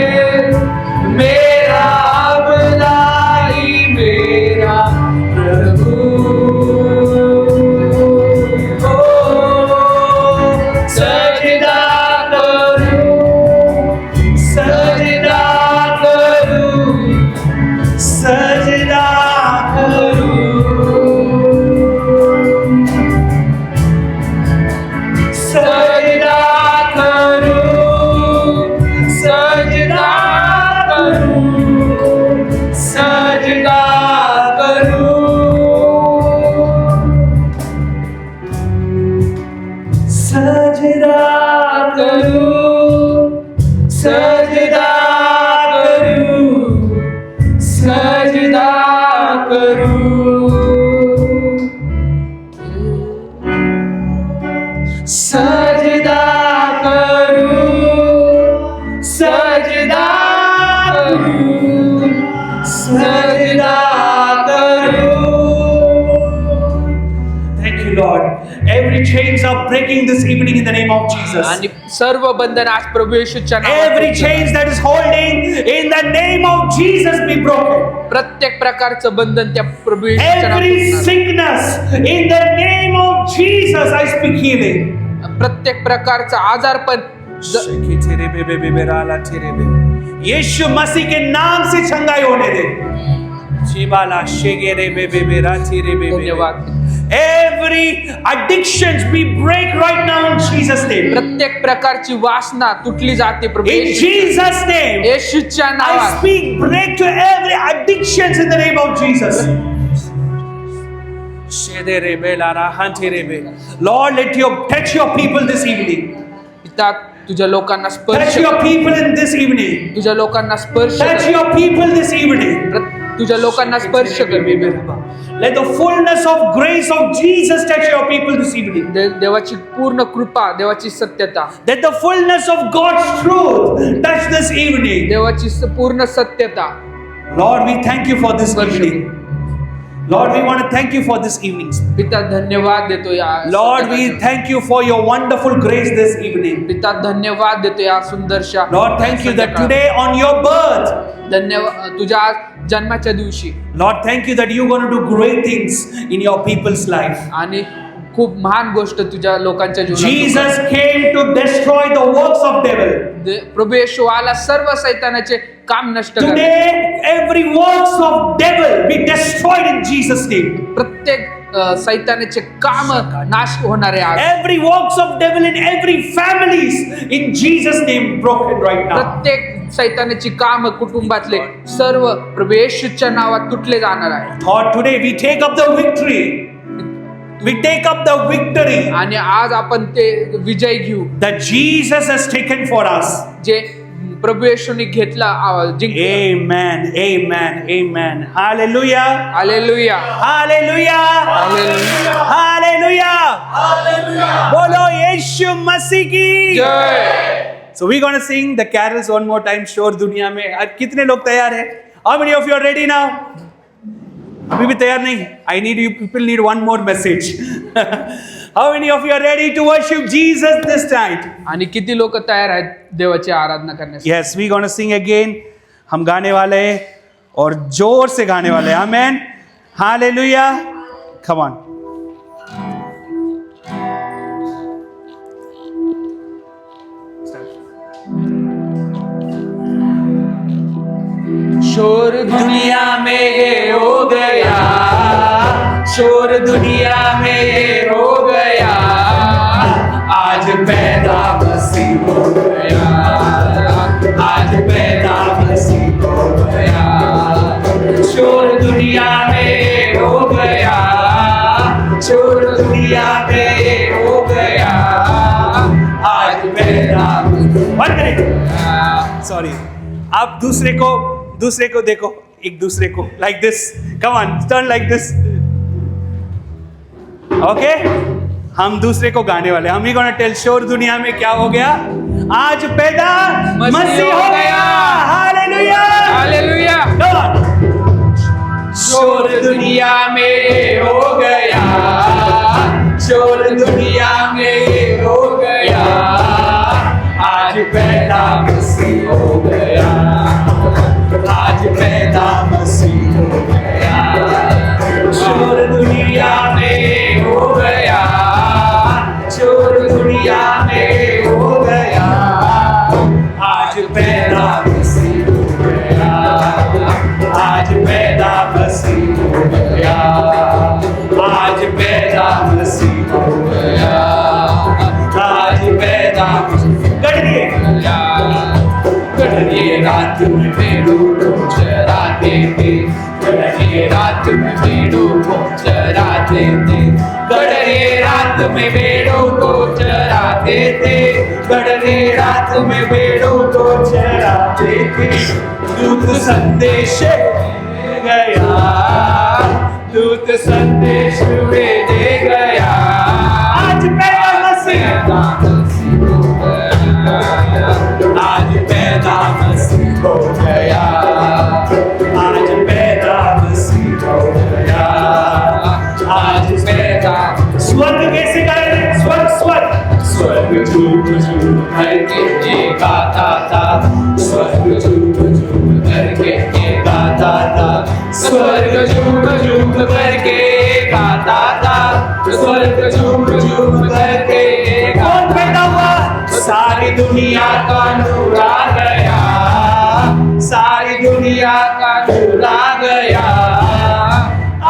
मेरा हमराई मेरा प्रभु। सजदा करूं, सजदा करूं, सजदा करूं, सजदा करूं, सजदा करूं, सजदा करूं, सजदा करूं, सजदा करूं, सजदा करूं, सजदा करूं, सजदा करूं, सजदा करूं। Thank you, Lord. Every chains are breaking this evening in the name of Jesus. आणि सर्व बंधन आज प्रभू येशूच्या नावात Every तुटलं. chains that is holding in the name of Jesus be broken. प्रत्येक प्रकारचं बंधन त्या प्रभू येशूच्या नावात Every तुटणार. sickness in the name of Jesus I speak healing. प्रत्येक प्रकारचं आजारपण यीशु मसीह के नाम से चंगाई होने दे। धन्यवाद. Every addictions we break right now in Jesus name. प्रत्येक प्रकारची वासना तुटली जाते प्रभू In Jesus name. येशूच्या I नावात. speak break to every addictions in the name of Jesus. Lord, let your touch your people this evening. पिता तुझ्या लोकांना स्पर्श Touch your people in this evening. तुझ्या लोकांना स्पर्श Touch कर. your people this evening. तुझ्या लोकांना स्पर्श कर. Let the fullness of grace of Jesus touch your people this evening. देवाची पूर्ण कृपा, देवाची सत्यता, Let the fullness of God's truth touch this evening. देवाची पूर्ण सत्यता. Lord, we thank you for this evening. Lord, we want to thank you for this evening. पिता धन्यवाद देतो या Lord, we सत्यतेसाठी. thank you for your wonderful grace this evening. पिता धन्यवाद देतो या सुंदरशा Lord, thank you that संध्याकाळ. today on your birth, धन्यवाद तुझ्या जन्माच्या दिवशी Lord, thank you that you're going to do great things in your people's life. आणि खूप महान गोष्ट तुझ्या लोकांच्या जीवनात Jesus came to destroy the works of devil. प्रभू येशू आला सर्व सैतानाचे काम नष्ट करण्यास. Today, every works of devil be destroyed in Jesus' name. प्रत्येक सैतानाचे काम नाश होणारे आज. Every works of devil in every families in Jesus' name broken right now. प्रत्येक सैतानाची काम कुटुंबातले सर्व प्रभू येशूच्या नावात तुटले जाणार आहे. Lord, today we take up the victory. We take up the victory आणि आज आपण ते विजय घेऊ that Jesus has taken for us. जे प्रभू येशूने घेतला जिंकला. Amen. Amen. Amen. Hallelujah. Hallelujah Hallelujah. Hallelujah Hallelujah. बोलो यीशु मसीह की. जय. So we're going to sing the carols one more time. शोर दुनिया में. अब कितने लोग तैयार हैं? How many of you are ready now? अभी भी तैयार नहीं? I need you people need one more message. How many of you are ready to worship Jesus this night? आणि किती लोक तयार आहेत देवाची आराधना करण्यासाठी? Yes, we're going to sing again. हम गाने वाले हैं और जोर से गाने वाले हैं. Amen. Hallelujah. Come on. शोर दुनिया में ये हो गया, शोर दुनिया में ये हो गया, आज पैदा मसीह हो गया, आज पैदा मसीह हो गया, शोर दुनिया में ये हो गया, शोर दुनिया में ये हो गया, आज पैदा One minute. Sorry. आप दूसरे को देखो, एक दूसरे को like this. Come on, turn like this. Okay? हम दूसरे को गाने वाले. हम ही gonna tell शोर दुनिया में क्या हो गया? आज पैदा मसीह हो गया. Hallelujah. हालेलुया. Come on. शोर दुनिया में हो गया, शोर दुनिया में हो गया, आज पैदा मसीह हो गया, आज पैदा मसीह हो गया, शोर दुनिया में हो गया, शोर दुनिया में हो गया, आज पैदा मसीह हो गया, आज पैदा मसीह हो गया, आज पैदा मसीह हो गया, आज पैदा गढ़िए रात में भेड़ों को चराते थे, गढ़िए रात में भेड़ों को चराते थे, गढ़िए रात में भेड़ों को चराते थे, गढ़िए रात में भेड़ों को चराते थे, दूत संदेश दे गया, दूत संदेश दे गया, आज पैदा मसीह हो गया, आज पैदा मसीह हो गया, आज पैदा मसीह हो गया, आज पैदा. स्वर्ग कैसे करें? स्वर्ग झूम झूम करके ये गाता था, स्वर्ग झूम झूम करके ये गाता था, स्वर्ग झूम झूम करके गाता था, स्वर्ग झूम झूम करके. कौन पैदा हुआ? सारी दुनिया का नूर आ गया, सारी दुनिया का नूर आ गया,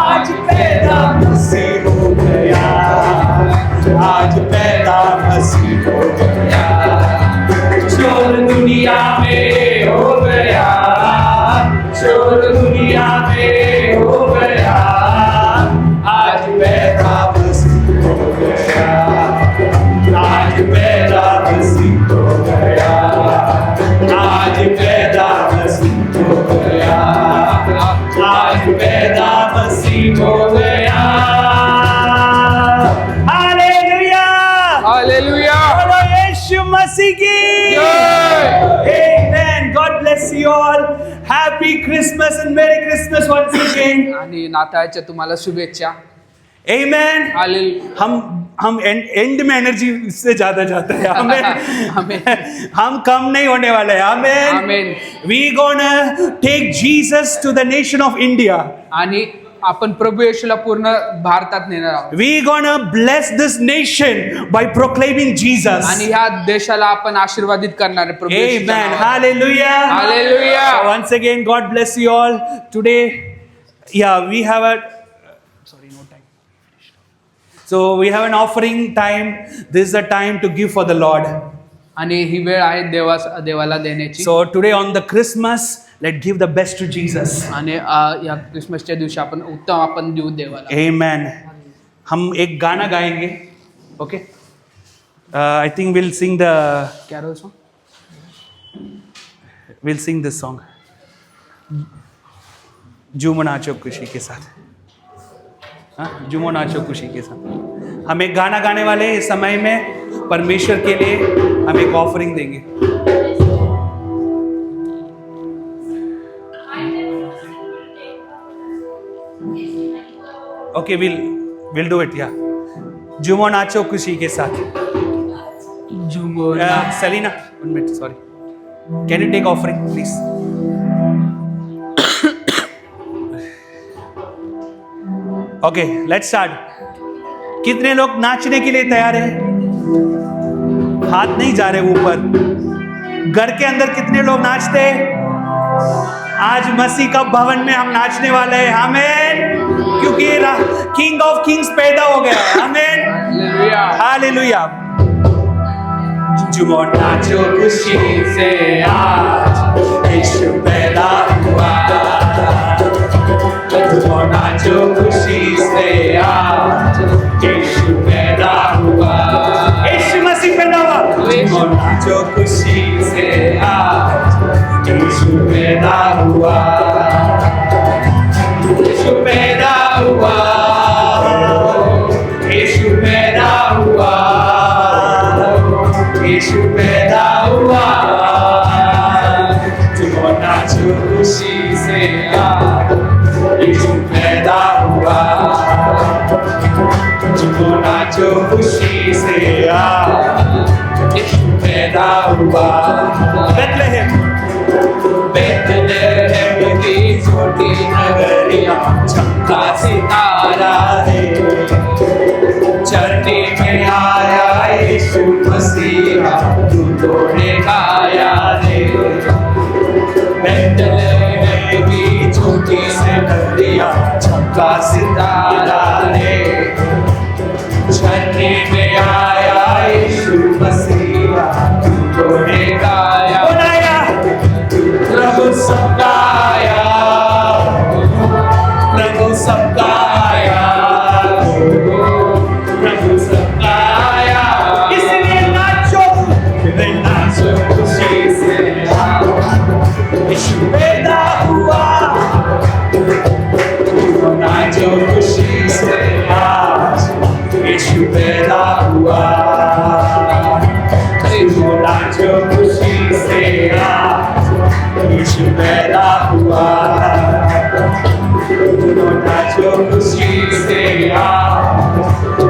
आज पैदा मसीह हो गया, आज पैदा मसीह हो गया, शोर दुनिया में हो गया, शोर दुनिया में हो गया, आज पैदा मसीह हो गया, आज पैदा मसीह हो गया, आज पैदा मसीह हो गया, आज पैदा मसीह हो गया. हालेलुया. हालेलुया. बोलो यीशु मसीह की. Amen. God bless you all. Happy Christmas and Merry Christmas once again. आणि नाताळच्या तुम्हाला शुभेच्छा. Amen. हालेलुया. हम एंड में एनर्जी इससे ज्यादा जाता है. आमेन. हम कम नहीं होने वाले हैं. आमेन. आमेन. We gonna take Jesus to the nation of India. आणि आपण प्रभू येशूला पूर्ण भारतात नेणार आहोत We gonna bless this nation by proclaiming Jesus. आणि ह्या देशाला आपण आशीर्वादित करणार आहे प्रभू येशूच्या Amen. नावाने. Hallelujah. Hallelujah. So once again, God bless you all. Today, we have a sorry, no time. So we have an offering time. This is the time to give for the Lord. आणि ही वेळ आहे देवाला देण्याची. So today on the Christmas, let's give the best to Jesus. आणि या क्रिसमसच्या दिवशी आपण उत्तम आपण देऊ देवाला. Amen. हम एक गाना गाएंगे. Okay. I think we'll sing the. Carol song. We'll sing this song. झूमो नाचो खुशी के साथ. हाँ, झूमो नाचो खुशी के साथ. हम एक गाना गाने वाले हैं. इस समय में परमेश्वर के लिए हम एक ऑफरिंग देंगे. Okay, we'll do it. Yeah. झूमो नाचो खुशी के साथ. झूमो. Selena, 1 minute. Sorry. Can you take offering, please? Okay, let's start. कितने लोग नाचने के लिए तैयार हैं? हाथ नहीं जा रहे ऊपर. घर के अंदर कितने लोग नाचते हैं? आज मसीह का भवन में हम नाचने वाले हैं. आमेन. क्योंकि किंग ऑफ किंग्स पैदा हो गया है. आमेन. हालेलुया. झूमो नाचो खुशी से आज यीशु पैदा हुआ. झूमो नाचो खुशी से आज यीशु पैदा हुआ. यीशु मसीह पैदा हुआ. झूमो नाचो खुशी से आज यीशु पैदा हुआ. यीशु पैदा हुआ. यीशु पैदा हुआ. यीशु पैदा हुआ. झूमो नाचो खुशी से आज यीशु पैदा हुआ. झूमो नाचो खुशी से आज यीशु पैदा हुआ. बेथलेहेम की छोटी नगरिया चमका सितारा है. चरनी में आया यीशु मसीहा दूतों ने गाया है. बेथलेहेम की छोटी सी नगरिया चमका सितारा है. चरनी में आया यीशु मसीहा दूतों ने गाया. प्रभु सबका आया. प्रभु सबका आया. प्रभु सबका आया. इसलिए नाचो. नाचो खुशी से यीशु पैदा हुआ. नाचो खुशी से आज यीशु पैदा हुआ. नाचो खुशी से आज यीशु पैदा हुआ. नाचो खुशी से आज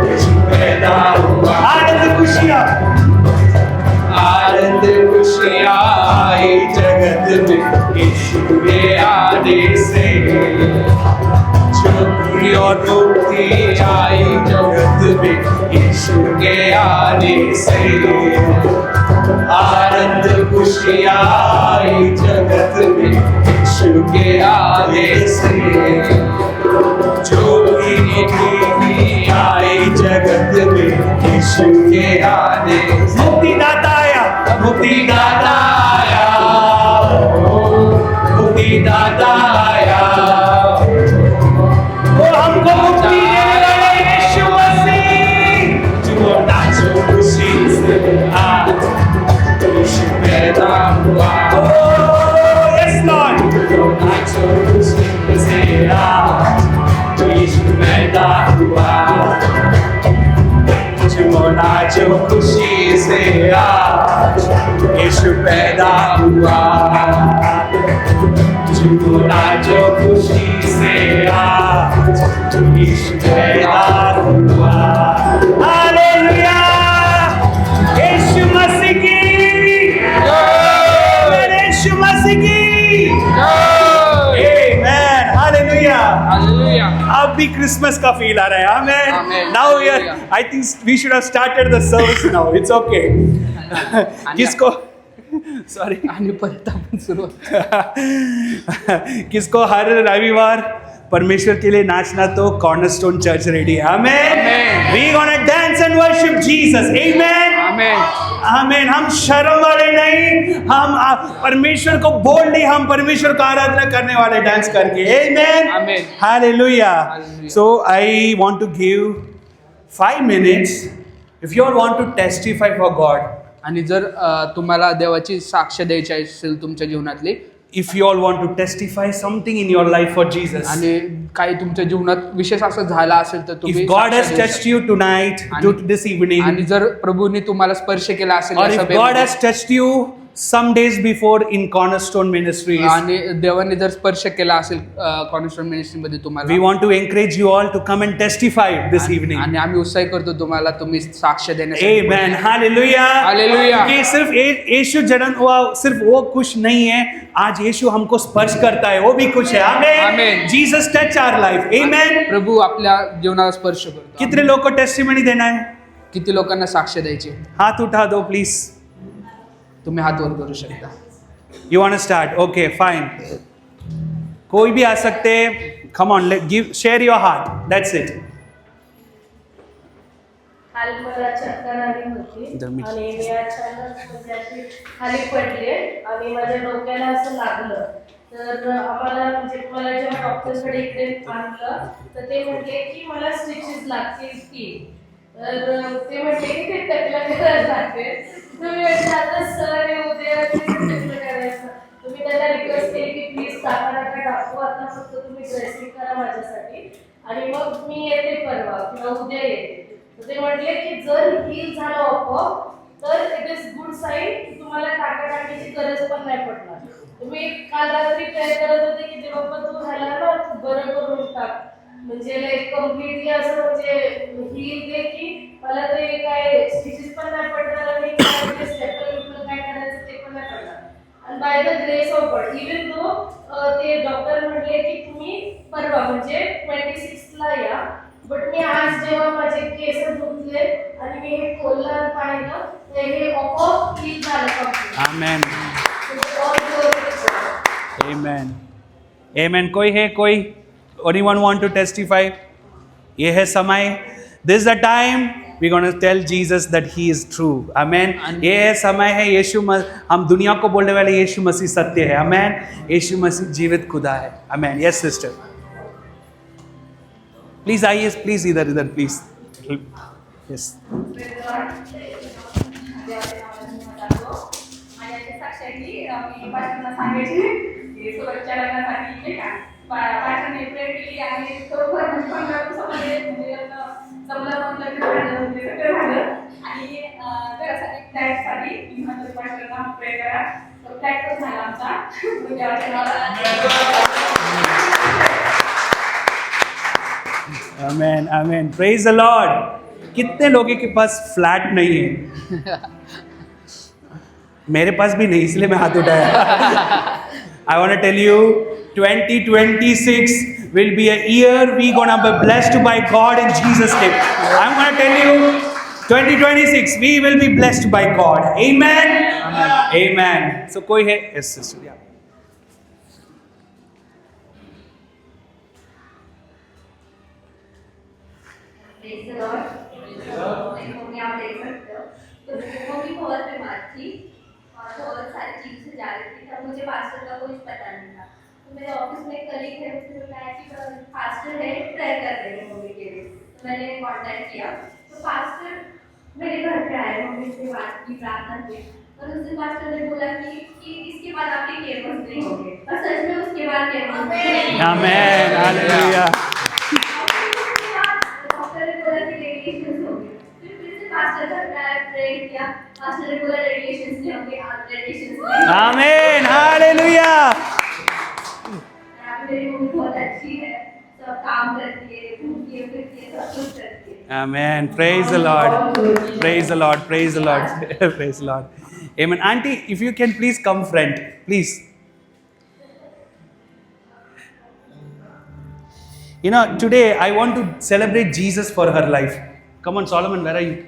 यीशु पैदा हुआ. आनंद खुशियाँ. आनंद खुशियाँ आई जगत में यीशु के आने से. चुपी और मुक्ति आई जगत में यीशु के आने से. आनंद खुशियाँ आई जगत में यीशु के आने से. जो भी आई जगत में यीशु के आने. मुक्तिदाता आया. मुक्तिदाता आया. मुक्तिदाता आया. वो हमको मुक्ति देने वाला यीशु मसीह. जो नाचो खुशी से आज यीशु पैदा हुआ. Yes Lord. जो नाचो खुशी से आज यीशु पैदा हुआ. जो नाचो खुशी से आज यीशु पैदा हुआ. जो नाचो खुशी से आज यीशु पैदा हुआ. हालेलुया. यीशु मसीह की. यीशु मसीह की. आमेन. हालेलुया. हालेलुया. क्रिसमस का फील आ रहा है. Amen. Amen. Now we are, Hallelujah. I think we should have started the service now. It's okay. किसको सॉरी आणि परत आपण सुरुवात. किसको हर रविवार परमेश्वर के लिए नाचना, तो कॉर्नरस्टोन चर्च रेडी है. Amen. Amen. We gonna dance and worship Jesus. Amen. Amen. Amen. हम शर्म वाले नहीं, हम परमेश्वर को बोल्डली, हम परमेश्वर का आराधना करने वाले डांस करके. आमेन. Amen. Hallelujah. Hallelujah. So I want to give 5 minutes if you all want to testify for God. आणि जर तुम्हाला देवाची साक्ष द्यायची असेल तुमच्या जीवनातली, If you all want to testify something in your life for Jesus. आणि काही तुमच्या जीवनात विशेष असं झालं असेल तर तुम्ही If God has साक्ष देऊ touched you tonight, this शकता. evening, आणि जर प्रभूने तुम्हाला स्पर्श केला असेल or या if God सभेमध्ये, has touched you some days before in Cornerstone Ministries, आणि देवाने जर स्पर्श केला असेल कॉर्नरस्टोन मिनिस्ट्री मध्ये we तुम्हाला, want to encourage you all to come and testify this evening. आणि आम्ही उत्साह करतो तुम्हाला, तुम्ही साक्ष देण्यासाठी. Amen. Hallelujah. Hallelujah. कि सिर्फ यीशु जन्म हुआ, सिर्फ वो खुश नहीं है, आज यीशु हमको स्पर्श करता है, वो भी खुश है. Amen. Amen. Jesus touch our life. Amen. प्रभू आपल्या जीवनाला स्पर्श करतो. कितने लोग को टेस्टिमनी देना है? किती लोकांना साक्ष द्यायची? हाथ उठा दो प्लीज. तुम्ही हात वर करू शकता. You want to start? Okay, fine. कोई भी आ सकते. Come on, share your heart. That's it. काल मला चक्कर आली होती धर्मिक. आणि मी अचानक म्हणजे अशी खाली पडले आणि माझ्या डोक्याला असं लागलं. तर आम्हाला म्हणजे मला जेव्हा डॉक्टरकडे इकडे आणलं तर ते म्हटले की मला स्टिचेस लागतील की. तर ते म्हटले की ते टकलं करायला लागते. तुम्ही आता सर उद्या टकलं करायचं. तुम्ही त्यांना रिक्वेस्ट केली की प्लीज टाका नका टाकू, आता फक्त तुम्ही ड्रेसिंग करा माझ्यासाठी आणि मग मी येते परवा किंवा उद्या येते. ते म्हटले की जर हील झालं आपोआप तर इट इज गुड साईन की तुम्हाला टाका टाकायची गरज पण नाही पडणार. तुम्ही काल रात्री प्रेयर करत होते की देवा पण तू ह्याला ना बरं करून टाक, म्हणजे लाईक कम्प्लिटली असं म्हणजे हील दे की मला ते काय स्टिचेस पण नाही पडणार आणि काय स्टेपल काय करायचं ते पण नाही पडणार. आणि by the grace of God even though ते डॉक्टर म्हटले की तुम्ही परवा म्हणजे 26 ला या. बट मी आज जेव्हा माझे केस धुतले आणि मी हे खोललं पाहिलं तर हे आपोआप हील झालं. Amen. Amen. Amen. कोई है कोई? Anyone want to testify? ये है समय. This is the time we're going to tell Jesus that He is true. Amen. ये है समय है यीशु हम दुनिया को बोलने वाले यीशु मसीह सत्य है. Amen. यीशु मसीह जीवित खुदा है. Amen. Yes, sister. Please आइए, प्लीज इधर please. Yes. Amen. Amen. Praise the Lord. कितने लोगों के पास फ्लैट नहीं है? मेरे पास भी नहीं, इसलिए मैं हाथ उठाया. I want to tell you, 2026 will be a year we gonna be blessed by God in Jesus' name. I'm gonna tell you, 2026 we will be blessed by God. Amen. Amen. Amen. So कोई है? Yes, sister. Yeah. Praise the Lord. Mummy आप देख सकते हो तो मम्मी बहुत बीमार थी और बहुत सारी चीज़ से जा रही थी. तब मुझे पास्टर का कुछ पता नहीं था. तो मेरे ऑफिस में एक कलीग है, उसने बताया कि पास्टर है प्रेयर कर रहे हैं मम्मी के लिए. तो मैंने कांटेक्ट किया. तो पास्टर मेरे घर पे आए, मम्मी से बात की प्रार्थना की और उस दिन पास्टर ने बोला कि इसके बाद आपके केयरफुल नहीं होंगे. और सच में उसके बाद careful. Amen. Hallelujah. Amen. Hallelujah. Amen. Praise the Lord. Praise the Lord. Praise the Lord. Praise the Lord. Amen. Auntie, if you can please come front, please. You know, today I want to celebrate Jesus for her life. Come on, Solomon, where are you?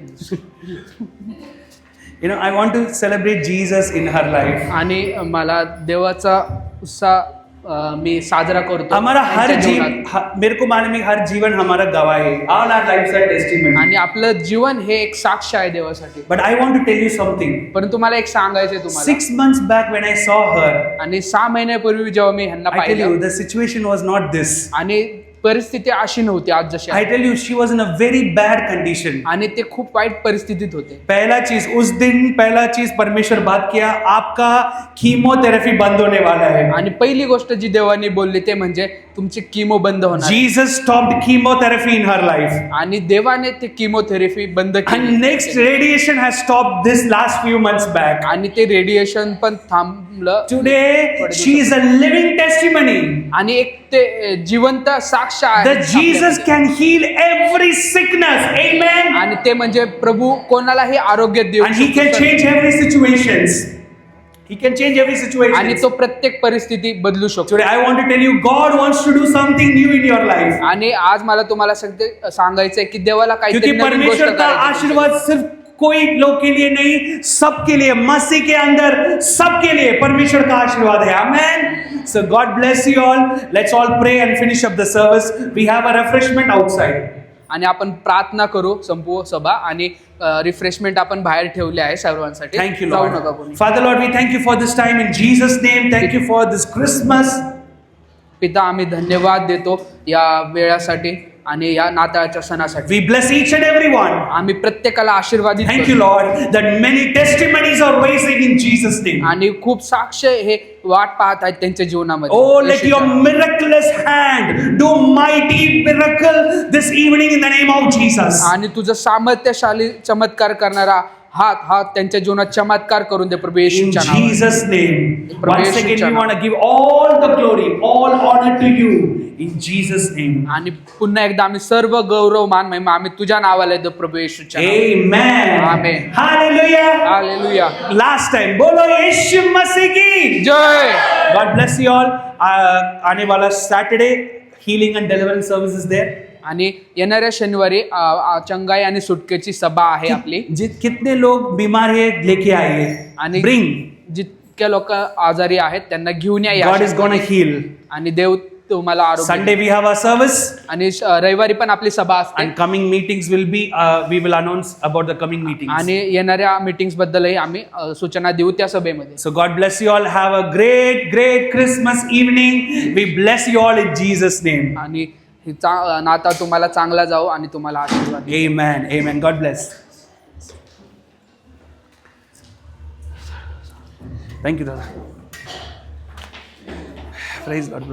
You know, I want to celebrate Jesus in her life. आणि मला देवाचा उत्साह मी साजरा करतो हमारा हर त्यांच्या जीवनात. मेरे को मालूम है हर जीवन हमारा गवाह है. All our lives are testimony. आणि आपलं जीवन हे एक साक्ष आहे देवासाठी. But I want to tell you something. परंतु मला एक सांगायचंय तुम्हाला. 6 months back when I saw her, आणि 6 महिन्यापूर्वी जेव्हा मी ह्यांना I tell पाहिलं you, the situation was not this. आणि परिस्थिती अशी नव्हती आज जशी I आहे. tell you, she was in a very bad condition. आणि ते खूप वाईट परिस्थितीत होते. पहला चीज परमेश्वर बात किया, आपका कीमोथेरेपी बंद होने वाला है. आणि पहिली गोष्ट जी देवाने बोलली ते म्हणजे तुमची कीमो बंद होणार आहे. Jesus stopped chemotherapy in her life. आणि देवाने ते कीमोथेरपी बंद And केली. next radiation has stopped this last few months back. आणि ते रेडिएशन पण थांबलं. Today, she is a living testimony आणि एक ते जिवंत साक्ष आहे that Jesus can heal every sickness. Amen. आणि ते म्हणजे प्रभू कोणालाही आरोग्य देऊ And he can शकतो. change every situations. He can change every आणि situation. तो प्रत्येक परिस्थिती बदलू शकतो. Today, I want to tell you, God wants to do something new in your life. आणि आज मला तुम्हाला सांगायचंय की देवाला काहीतरी क्योंकि नवीन गोष्ट परमेश्वर का करायची आहे. आशीर्वाद सिर्फ कोई लोग के लिए नहीं, सबके लिए. मसीह के अंदर सबके लिए परमेश्वर का आशीर्वाद है. आमेन. So God bless you all. Let's all pray and finish up the service. We have a refreshment outside. आणि आपण प्रार्थना करू संपूर्ण सभा आणि रिफ्रेशमेंट आपण बाहेर ठेवले आहे सर्वांसाठी. Thank you, जाऊ नका Lord. कोणी. Father, Lord, we thank you for this time in Jesus' name. Thank you for this Christmas. पिता आम्ही धन्यवाद देतो या वेळासाठी आणि या नाताळच्या सणासाठी. We bless each and every one. आम्ही प्रत्येकाला आशीर्वादित Thank you, करतो. Lord, that many testimonies are rising in Jesus' name. आणि खूप साक्ष हे वाट पाहत आहेत त्यांच्या जीवनामध्ये. Oh, let your येशूच्या. miraculous hand do mighty miracle this evening in the name of Jesus. आणि तुझं सामर्थ्यशाली चमत्कार करणारा हा त्यांच्या जीवनात चमत्कार करून दे प्रभू In येशूच्या नावात. Jesus' name. Prabhu Once again, येशूच्या we want to give all the glory, all honor to you. In Jesus' name. आणि पुन्हा एकदा आम्ही सर्व गौरव मान महिमा आम्ही तुझ्या नावाला देतो प्रभू येशूच्या नावात. Amen. Amen. Hallelujah. Hallelujah. Last time, बोलो यीशु मसीह की. जय. God bless you all. आने वाला Saturday healing and deliverance service is there. आणि येणाऱ्या शनिवारी चंगाई आणि सुटकेची सभा आहे आपली. कितने लोग बीमार है लेके आइए. आणि Bring. जितके लोक आजारी आहेत त्यांना घेऊन या. God is gonna heal. आणि देव तुम्हाला आरोग्य Sunday we have our service. आणि रविवारी पण आपली सभा असते. And coming meetings will be, we will announce about the coming meetings. आणि येणाऱ्या मीटिंग्स बद्दलही आम्ही सूचना देऊ त्या सभेमध्ये. So God bless you all. Have a great, great Christmas evening. We bless you all in Jesus' name. आणि नाता तुम्हाला चांगला जाऊ आणि तुम्हाला आशीर्वाद. Amen. Amen. God bless. Thank you, Dada. Praise God, brother.